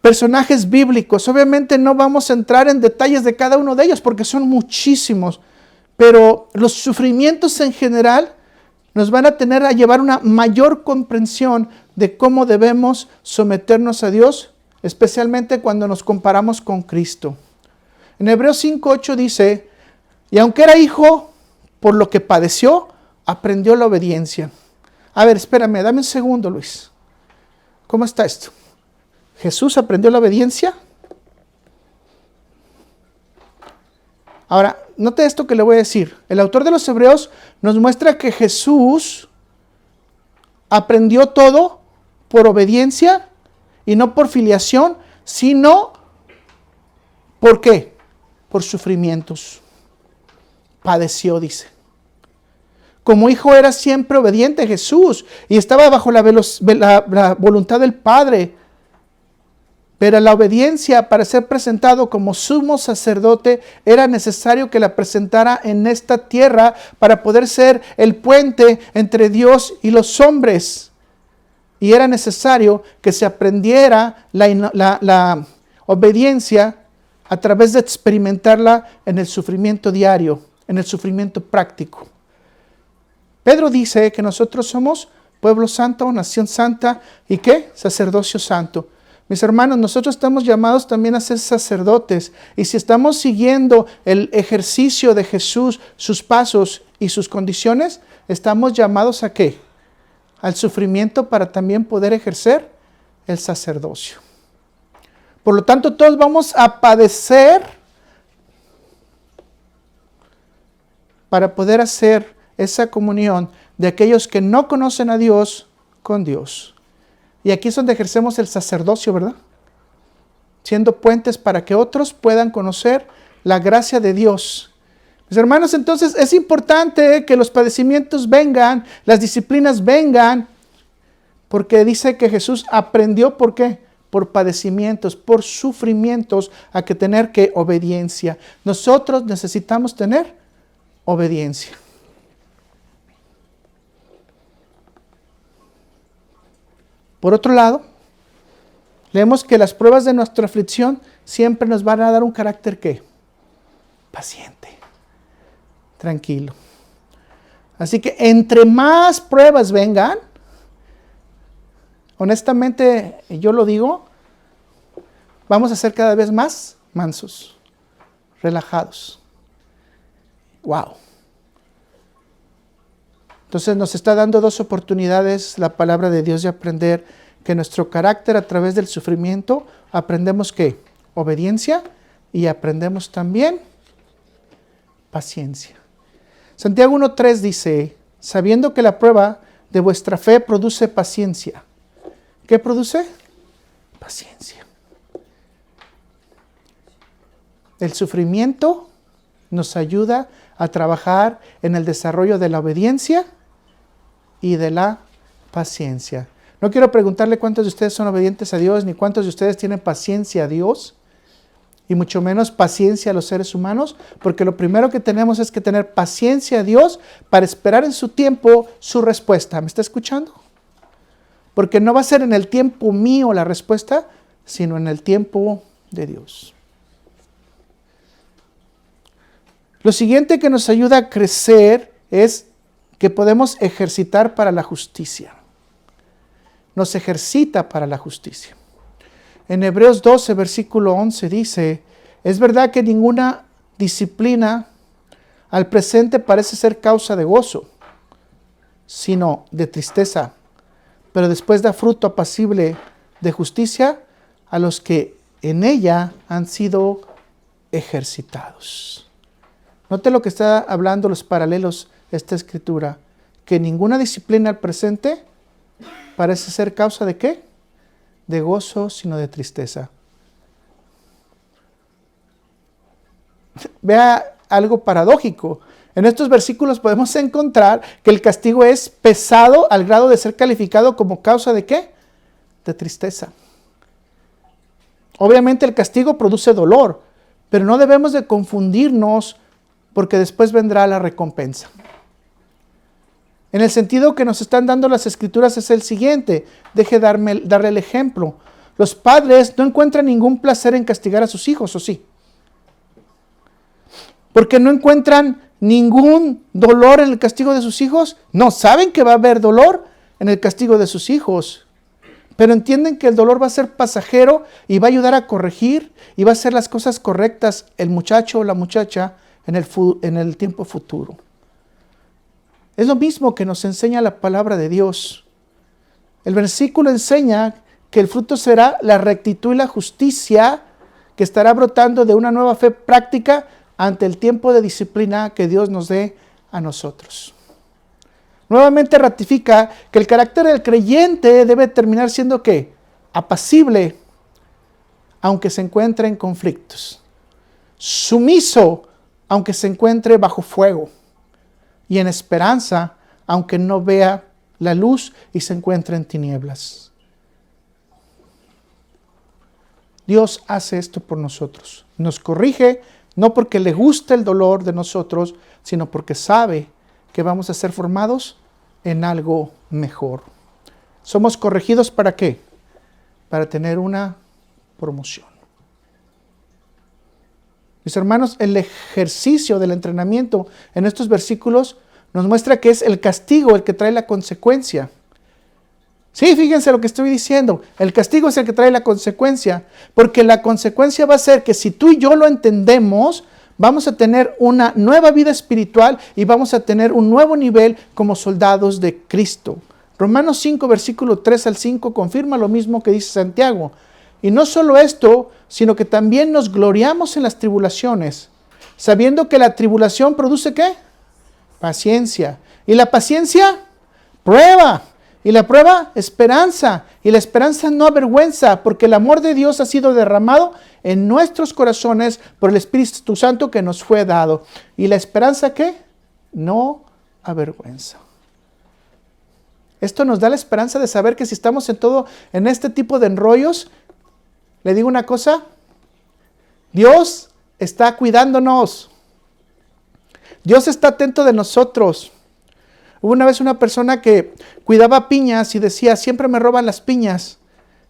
Speaker 1: personajes bíblicos. Obviamente no vamos a entrar en detalles de cada uno de ellos porque son muchísimos. Pero los sufrimientos en general nos van a tener a llevar una mayor comprensión de cómo debemos someternos a Dios, especialmente cuando nos comparamos con Cristo. En Hebreos 5:8 dice, y aunque era hijo, por lo que padeció, aprendió la obediencia. A ver, espérame, dame un segundo, Luis. ¿Cómo está esto? ¿Jesús aprendió la obediencia? Ahora, note esto que le voy a decir. El autor de los Hebreos nos muestra que Jesús aprendió todo por obediencia y no por filiación, sino ¿por qué? Por sufrimientos. Padeció, dice. Como hijo era siempre obediente a Jesús y estaba bajo la voluntad del Padre. Pero la obediencia para ser presentado como sumo sacerdote era necesario que la presentara en esta tierra para poder ser el puente entre Dios y los hombres. Y era necesario que se aprendiera la obediencia a través de experimentarla en el sufrimiento diario, en el sufrimiento práctico. Pedro dice que nosotros somos pueblo santo, nación santa y ¿qué? Sacerdocio santo. Mis hermanos, nosotros estamos llamados también a ser sacerdotes. Y si estamos siguiendo el ejercicio de Jesús, sus pasos y sus condiciones, estamos llamados ¿a qué? Al sufrimiento para también poder ejercer el sacerdocio. Por lo tanto, todos vamos a padecer para poder hacer esa comunión de aquellos que no conocen a Dios con Dios. Y aquí es donde ejercemos el sacerdocio, ¿verdad? Siendo puentes para que otros puedan conocer la gracia de Dios. Mis hermanos, entonces es importante que los padecimientos vengan, las disciplinas vengan, porque dice que Jesús aprendió, ¿por qué? Por padecimientos, por sufrimientos, a que tener que obediencia. Nosotros necesitamos tener obediencia. Por otro lado, leemos que las pruebas de nuestra aflicción siempre nos van a dar un carácter ¿qué? Paciente, tranquilo. Así que entre más pruebas vengan, honestamente yo lo digo, vamos a ser cada vez más mansos, relajados. Wow. Entonces nos está dando dos oportunidades la palabra de Dios de aprender que nuestro carácter a través del sufrimiento aprendemos ¿qué? Obediencia y aprendemos también paciencia. Santiago 1:3 dice, sabiendo que la prueba de vuestra fe produce paciencia. ¿Qué produce? Paciencia. El sufrimiento nos ayuda a trabajar en el desarrollo de la obediencia y de la paciencia. No quiero preguntarle cuántos de ustedes son obedientes a Dios, ni cuántos de ustedes tienen paciencia a Dios, y mucho menos paciencia a los seres humanos, porque lo primero que tenemos es que tener paciencia a Dios para esperar en su tiempo su respuesta. ¿Me está escuchando? Porque no va a ser en el tiempo mío la respuesta, sino en el tiempo de Dios. Lo siguiente que nos ayuda a crecer es que podemos ejercitar para la justicia. Nos ejercita para la justicia. En Hebreos 12, versículo 11 dice, es verdad que ninguna disciplina al presente parece ser causa de gozo, sino de tristeza, pero después da fruto apacible de justicia a los que en ella han sido ejercitados. Note lo que está hablando los paralelos esta escritura, que ninguna disciplina al presente parece ser causa de ¿qué? De gozo, sino de tristeza. Vea algo paradójico. En estos versículos podemos encontrar que el castigo es pesado al grado de ser calificado como causa de ¿qué? De tristeza. Obviamente el castigo produce dolor, pero no debemos de confundirnos porque después vendrá la recompensa. En el sentido que nos están dando las escrituras es el siguiente. Darle el ejemplo. Los padres no encuentran ningún placer en castigar a sus hijos, ¿o sí? Porque no encuentran ningún dolor en el castigo de sus hijos. No, saben que va a haber dolor en el castigo de sus hijos. Pero entienden que el dolor va a ser pasajero y va a ayudar a corregir y va a hacer las cosas correctas el muchacho o la muchacha en el tiempo futuro. Es lo mismo que nos enseña la palabra de Dios. El versículo enseña que el fruto será la rectitud y la justicia que estará brotando de una nueva fe práctica ante el tiempo de disciplina que Dios nos dé a nosotros. Nuevamente ratifica que el carácter del creyente debe terminar siendo ¿qué? Apacible, aunque se encuentre en conflictos. Sumiso, aunque se encuentre bajo fuego. Y en esperanza, aunque no vea la luz y se encuentre en tinieblas. Dios hace esto por nosotros. Nos corrige, no porque le guste el dolor de nosotros, sino porque sabe que vamos a ser formados en algo mejor. ¿Somos corregidos para qué? Para tener una promoción. Mis hermanos, el ejercicio del entrenamiento en estos versículos nos muestra que es el castigo el que trae la consecuencia. Sí, fíjense lo que estoy diciendo. El castigo es el que trae la consecuencia, porque la consecuencia va a ser que si tú y yo lo entendemos, vamos a tener una nueva vida espiritual y vamos a tener un nuevo nivel como soldados de Cristo. Romanos 5, versículo 3 al 5 confirma lo mismo que dice Santiago. Y no solo esto, sino que también nos gloriamos en las tribulaciones, sabiendo que la tribulación produce ¿qué? Paciencia. ¿Y la paciencia? Prueba. Y la prueba, esperanza. Y la esperanza no avergüenza, porque el amor de Dios ha sido derramado en nuestros corazones por el Espíritu Santo que nos fue dado. ¿Y la esperanza qué? No avergüenza. Esto nos da la esperanza de saber que si estamos en este tipo de enrollos, le digo una cosa, Dios está cuidándonos. Dios está atento de nosotros. Hubo una vez una persona que cuidaba piñas y decía, siempre me roban las piñas.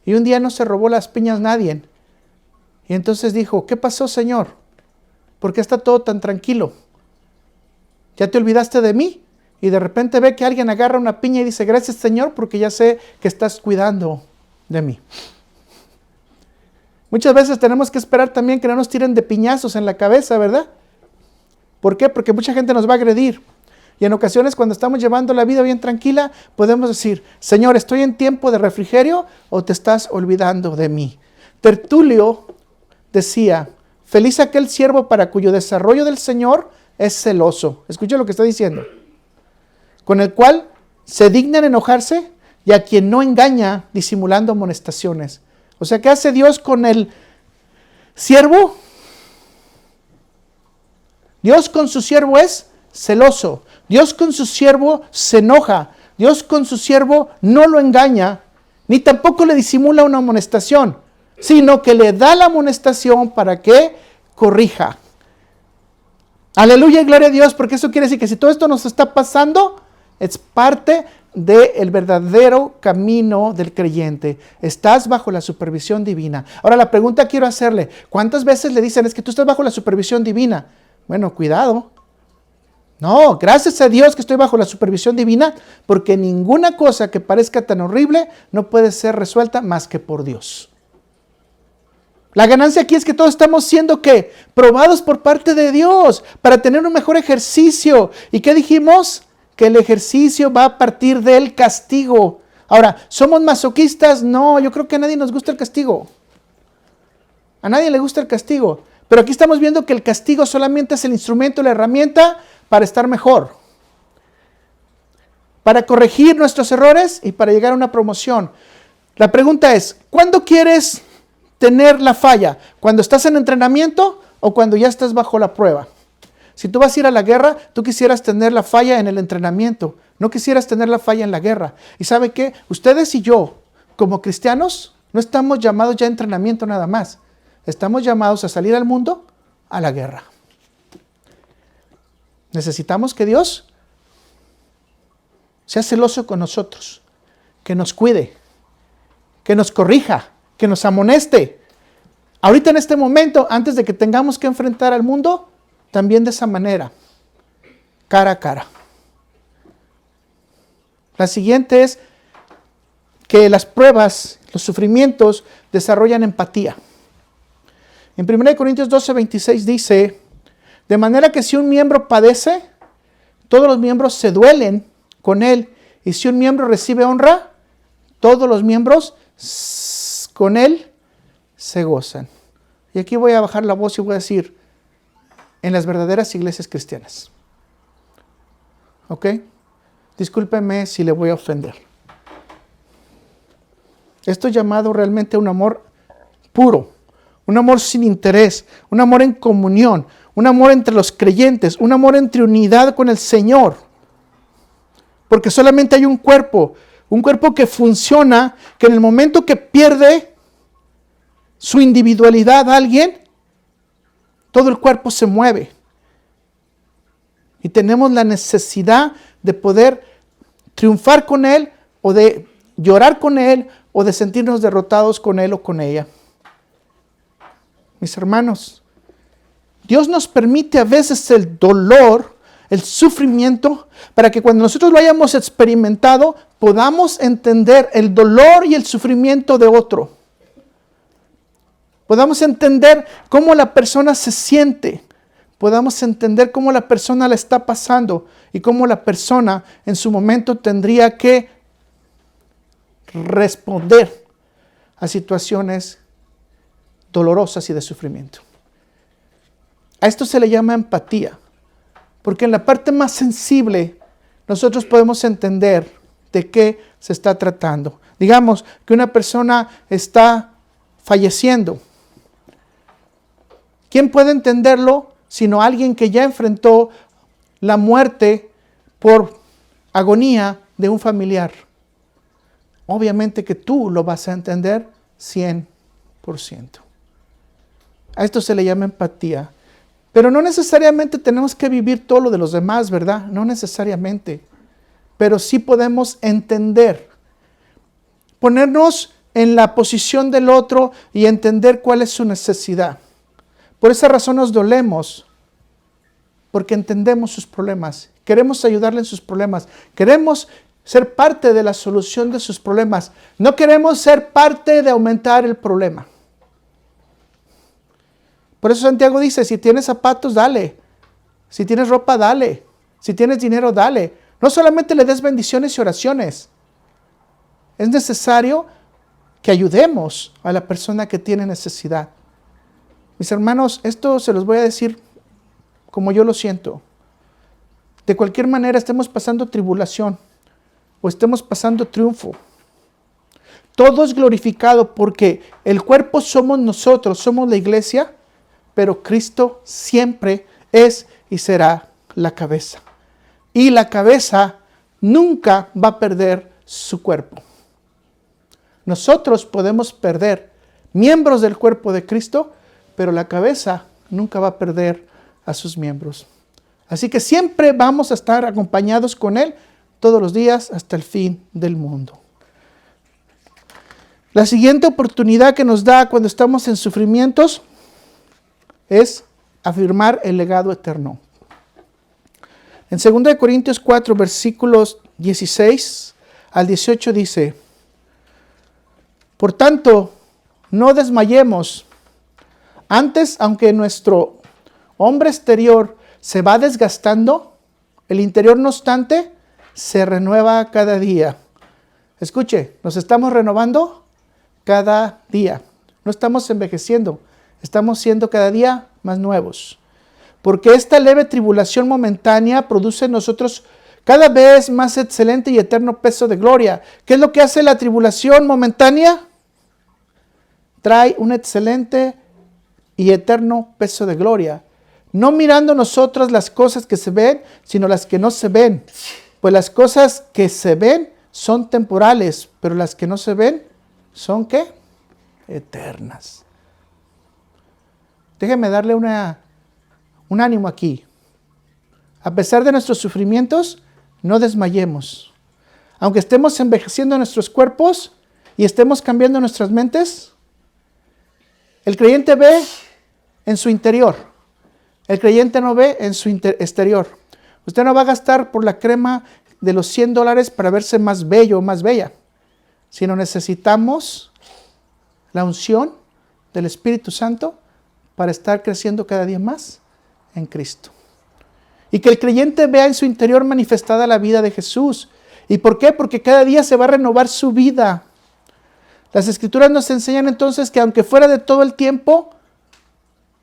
Speaker 1: Y un día no se robó las piñas nadie. Y entonces dijo, ¿qué pasó, Señor? ¿Por qué está todo tan tranquilo? ¿Ya te olvidaste de mí? Y de repente ve que alguien agarra una piña y dice, gracias, Señor, porque ya sé que estás cuidando de mí. Muchas veces tenemos que esperar también que no nos tiren de piñazos en la cabeza, ¿verdad? ¿Por qué? Porque mucha gente nos va a agredir. Y en ocasiones cuando estamos llevando la vida bien tranquila, podemos decir, Señor, ¿estoy en tiempo de refrigerio o te estás olvidando de mí? Tertulio decía, feliz aquel siervo para cuyo desarrollo del Señor es celoso. Escucha lo que está diciendo. Con el cual se dignan enojarse y a quien no engaña disimulando amonestaciones. O sea, ¿qué hace Dios con el siervo? Dios con su siervo es celoso. Dios con su siervo se enoja. Dios con su siervo no lo engaña, ni tampoco le disimula una amonestación, sino que le da la amonestación para que corrija. Aleluya y gloria a Dios, porque eso quiere decir que si todo esto nos está pasando, es parte del verdadero camino del creyente. Estás bajo la supervisión divina. Ahora la pregunta quiero hacerle, ¿cuántas veces le dicen es que tú estás bajo la supervisión divina? Bueno, cuidado. No, gracias a Dios que estoy bajo la supervisión divina, porque ninguna cosa que parezca tan horrible no puede ser resuelta más que por Dios. La ganancia aquí es que todos estamos siendo ¿qué? Probados por parte de Dios para tener un mejor ejercicio. ¿Y qué dijimos? Que el ejercicio va a partir del castigo. Ahora, ¿somos masoquistas? No, yo creo que a nadie nos gusta el castigo. A nadie le gusta el castigo. Pero aquí estamos viendo que el castigo solamente es el instrumento, la herramienta para estar mejor. Para corregir nuestros errores y para llegar a una promoción. La pregunta es, ¿cuándo quieres tener la falla? ¿Cuando estás en entrenamiento o cuando ya estás bajo la prueba? Si tú vas a ir a la guerra, tú quisieras tener la falla en el entrenamiento. No quisieras tener la falla en la guerra. ¿Y sabe qué? Ustedes y yo, como cristianos, no estamos llamados ya a entrenamiento nada más. Estamos llamados a salir al mundo a la guerra. Necesitamos que Dios sea celoso con nosotros, que nos cuide, que nos corrija, que nos amoneste. Ahorita en este momento, antes de que tengamos que enfrentar al mundo, también de esa manera, cara a cara. La siguiente es que las pruebas, los sufrimientos, desarrollan empatía. En 1 Corintios 12:26 dice, de manera que si un miembro padece, todos los miembros se duelen con él. Y si un miembro recibe honra, todos los miembros con él se gozan. Y aquí voy a bajar la voz y voy a decir, en las verdaderas iglesias cristianas. ¿Ok? Discúlpeme si le voy a ofender. Esto es llamado realmente un amor puro, un amor sin interés, un amor en comunión, un amor entre los creyentes, un amor entre unidad con el Señor. Porque solamente hay un cuerpo que funciona, que en el momento que pierde su individualidad a alguien, todo el cuerpo se mueve. Y tenemos la necesidad de poder triunfar con Él, o de llorar con Él, o de sentirnos derrotados con Él o con ella. Mis hermanos, Dios nos permite a veces el dolor el sufrimiento, para que cuando nosotros lo hayamos experimentado, podamos entender el dolor y el sufrimiento de otro. Podamos entender cómo la persona se siente. Podamos entender cómo la persona la está pasando y cómo la persona en su momento tendría que responder a situaciones dolorosas y de sufrimiento. A esto se le llama empatía, porque en la parte más sensible nosotros podemos entender de qué se está tratando. Digamos que una persona está falleciendo. ¿Quién puede entenderlo sino alguien que ya enfrentó la muerte por agonía de un familiar? Obviamente que tú lo vas a entender 100%. A esto se le llama empatía. Pero no necesariamente tenemos que vivir todo lo de los demás, ¿verdad? No necesariamente. Pero sí podemos entender. Ponernos en la posición del otro y entender cuál es su necesidad. Por esa razón nos dolemos. Porque entendemos sus problemas. Queremos ayudarle en sus problemas. Queremos ser parte de la solución de sus problemas. No queremos ser parte de aumentar el problema. Por eso Santiago dice, si tienes zapatos, dale. Si tienes ropa, dale. Si tienes dinero, dale. No solamente le des bendiciones y oraciones. Es necesario que ayudemos a la persona que tiene necesidad. Mis hermanos, esto se los voy a decir como yo lo siento. De cualquier manera estemos pasando tribulación o estemos pasando triunfo. Todo es glorificado porque el cuerpo somos nosotros, somos la iglesia, pero Cristo siempre es y será la cabeza. Y la cabeza nunca va a perder su cuerpo. Nosotros podemos perder miembros del cuerpo de Cristo, pero la cabeza nunca va a perder a sus miembros. Así que siempre vamos a estar acompañados con Él todos los días hasta el fin del mundo. La siguiente oportunidad que nos da cuando estamos en sufrimientos es afirmar el legado eterno. En 2 Corintios 4, versículos 16 al 18 dice, por tanto, no desmayemos. Antes, aunque nuestro hombre exterior se va desgastando, el interior, no obstante, se renueva cada día. Escuche, nos estamos renovando cada día. No estamos envejeciendo, estamos siendo cada día más nuevos. Porque esta leve tribulación momentánea produce en nosotros cada vez más excelente y eterno peso de gloria. ¿Qué es lo que hace la tribulación momentánea? Trae un excelente y eterno peso de gloria. No mirando nosotros las cosas que se ven, sino las que no se ven. Pues las cosas que se ven son temporales, pero las que no se ven son ¿qué? Eternas. Déjeme darle un ánimo aquí. A pesar de nuestros sufrimientos, no desmayemos. Aunque estemos envejeciendo nuestros cuerpos y estemos cambiando nuestras mentes, el creyente ve en su interior. El creyente no ve en su exterior. Usted no va a gastar por la crema de los $100 para verse más bello o más bella, sino necesitamos la unción del Espíritu Santo para estar creciendo cada día más en Cristo. Y que el creyente vea en su interior manifestada la vida de Jesús. ¿Y por qué? Porque cada día se va a renovar su vida. Las Escrituras nos enseñan entonces que aunque fuera de todo el tiempo,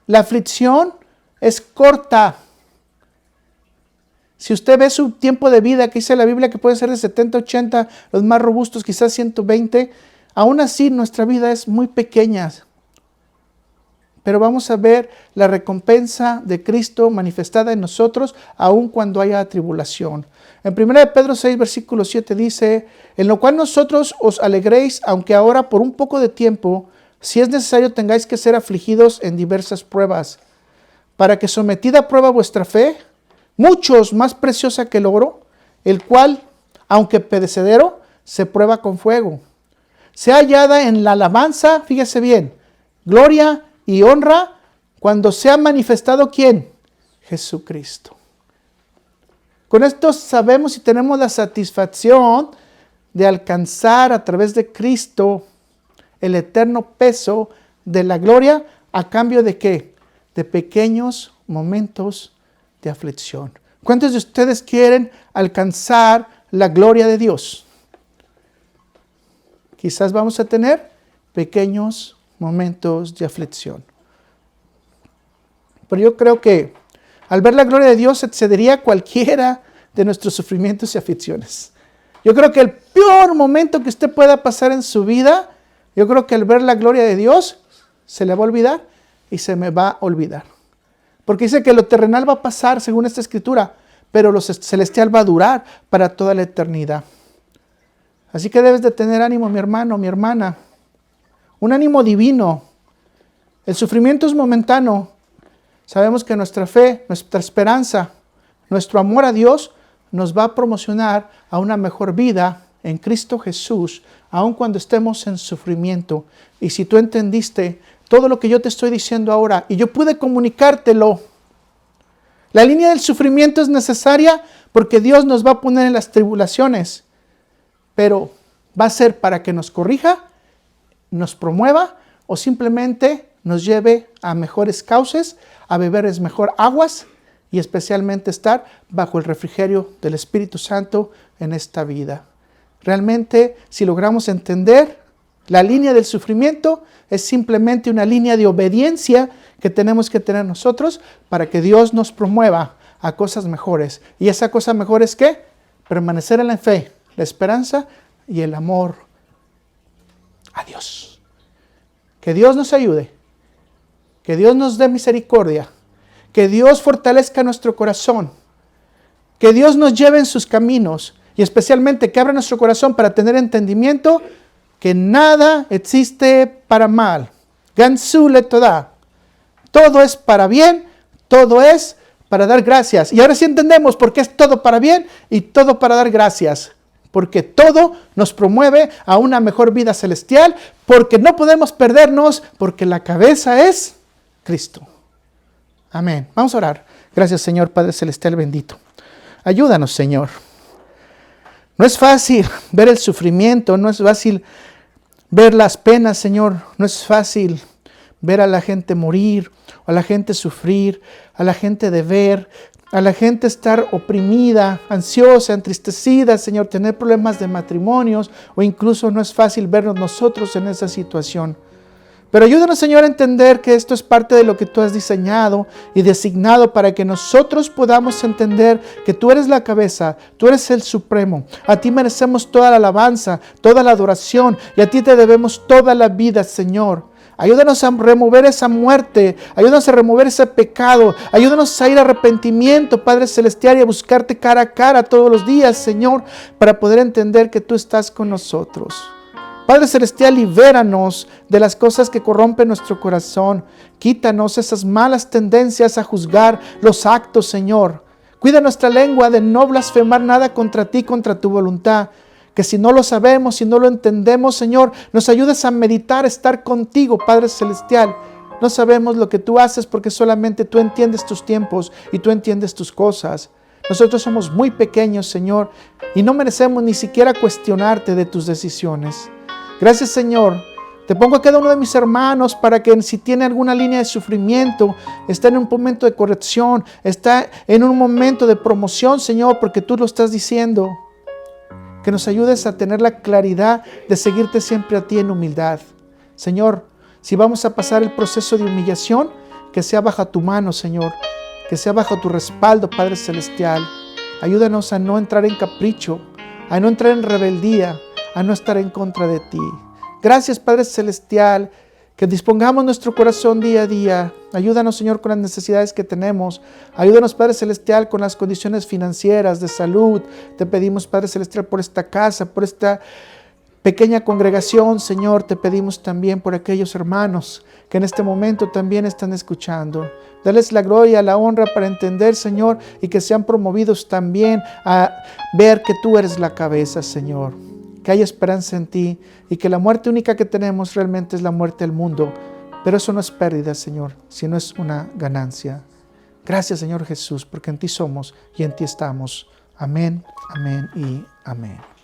Speaker 1: la aflicción es corta. Si usted ve su tiempo de vida, que dice la Biblia que puede ser de 70, 80, los más robustos quizás 120, aún así nuestra vida es muy pequeña. Pero vamos a ver la recompensa de Cristo manifestada en nosotros, aun cuando haya tribulación. En 1 Pedro 6, versículo 7 dice, en lo cual nosotros os alegréis, aunque ahora por un poco de tiempo, si es necesario, tengáis que ser afligidos en diversas pruebas, para que sometida a prueba vuestra fe, muchos más preciosa que el oro, el cual, aunque perecedero, se prueba con fuego, sea hallada en la alabanza, fíjese bien, gloria y honra, cuando sea manifestado ¿quién? Jesucristo. Con esto sabemos y tenemos la satisfacción de alcanzar a través de Cristo el eterno peso de la gloria, ¿a cambio de qué? De pequeños momentos de aflicción. ¿Cuántos de ustedes quieren alcanzar la gloria de Dios? Quizás vamos a tener pequeños momentos de aflicción. Pero yo creo que al ver la gloria de Dios excedería cualquiera de nuestros sufrimientos y aflicciones. Yo creo que el peor momento que usted pueda pasar en su vida, yo creo que al ver la gloria de Dios, se le va a olvidar y se me va a olvidar. Porque dice que lo terrenal va a pasar según esta escritura, pero lo celestial va a durar para toda la eternidad. Así que debes de tener ánimo, mi hermano, mi hermana. Un ánimo divino. El sufrimiento es momentáneo. Sabemos que nuestra fe, nuestra esperanza, nuestro amor a Dios nos va a promocionar a una mejor vida en Cristo Jesús, aun cuando estemos en sufrimiento. Y si tú entendiste todo lo que yo te estoy diciendo ahora y yo pude comunicártelo, la línea del sufrimiento es necesaria porque Dios nos va a poner en las tribulaciones, pero va a ser para que nos corrija, nos promueva o simplemente nos lleve a mejores cauces, a beber mejor aguas y especialmente estar bajo el refrigerio del Espíritu Santo en esta vida. Realmente, si logramos entender, la línea del sufrimiento es simplemente una línea de obediencia que tenemos que tener nosotros para que Dios nos promueva a cosas mejores. ¿Y esa cosa mejor es qué? Permanecer en la fe, la esperanza y el amor a Dios. Que Dios nos ayude, que Dios nos dé misericordia, que Dios fortalezca nuestro corazón, que Dios nos lleve en sus caminos y especialmente que abra nuestro corazón para tener entendimiento que nada existe para mal. Gansu le toda. Todo es para bien, todo es para dar gracias. Y ahora sí entendemos por qué es todo para bien y todo para dar gracias. Porque todo nos promueve a una mejor vida celestial, porque no podemos perdernos, porque la cabeza es Cristo. Amén. Vamos a orar. Gracias, Señor Padre Celestial bendito. Ayúdanos, Señor. No es fácil ver el sufrimiento, no es fácil ver las penas, Señor. No es fácil ver a la gente morir, a la gente sufrir, a la gente deber, a la gente estar oprimida, ansiosa, entristecida, Señor, tener problemas de matrimonios o incluso no es fácil vernos nosotros en esa situación. Pero ayúdanos, Señor, a entender que esto es parte de lo que tú has diseñado y designado para que nosotros podamos entender que tú eres la cabeza, tú eres el supremo. A ti merecemos toda la alabanza, toda la adoración y a ti te debemos toda la vida, Señor. Ayúdanos a remover esa muerte, ayúdanos a remover ese pecado, ayúdanos a ir a arrepentimiento, Padre Celestial, y a buscarte cara a cara todos los días, Señor, para poder entender que tú estás con nosotros. Padre Celestial, libéranos de las cosas que corrompen nuestro corazón. Quítanos esas malas tendencias a juzgar los actos, Señor. Cuida nuestra lengua de no blasfemar nada contra ti, contra tu voluntad. Que si no lo sabemos, si no lo entendemos, Señor, nos ayudes a meditar, a estar contigo, Padre Celestial. No sabemos lo que tú haces porque solamente tú entiendes tus tiempos y tú entiendes tus cosas. Nosotros somos muy pequeños, Señor, y no merecemos ni siquiera cuestionarte de tus decisiones. Gracias, Señor. Te pongo a cada uno de mis hermanos para que si tiene alguna línea de sufrimiento, está en un momento de corrección, está en un momento de promoción, Señor, porque tú lo estás diciendo. Que nos ayudes a tener la claridad de seguirte siempre a ti en humildad. Señor, si vamos a pasar el proceso de humillación, que sea bajo tu mano, Señor, que sea bajo tu respaldo, Padre Celestial. Ayúdanos a no entrar en capricho, a no entrar en rebeldía, a no estar en contra de ti. Gracias, Padre Celestial, que dispongamos nuestro corazón día a día. Ayúdanos, Señor, con las necesidades que tenemos. Ayúdanos, Padre Celestial, con las condiciones financieras, de salud. Te pedimos, Padre Celestial, por esta casa, por esta pequeña congregación, Señor. Te pedimos también por aquellos hermanos que en este momento también están escuchando. Dales la gloria, la honra para entender, Señor, y que sean promovidos también a ver que tú eres la cabeza, Señor. Que haya esperanza en ti y que la muerte única que tenemos realmente es la muerte del mundo. Pero eso no es pérdida, Señor, sino es una ganancia. Gracias, Señor Jesús, porque en ti somos y en ti estamos. Amén, amén y amén.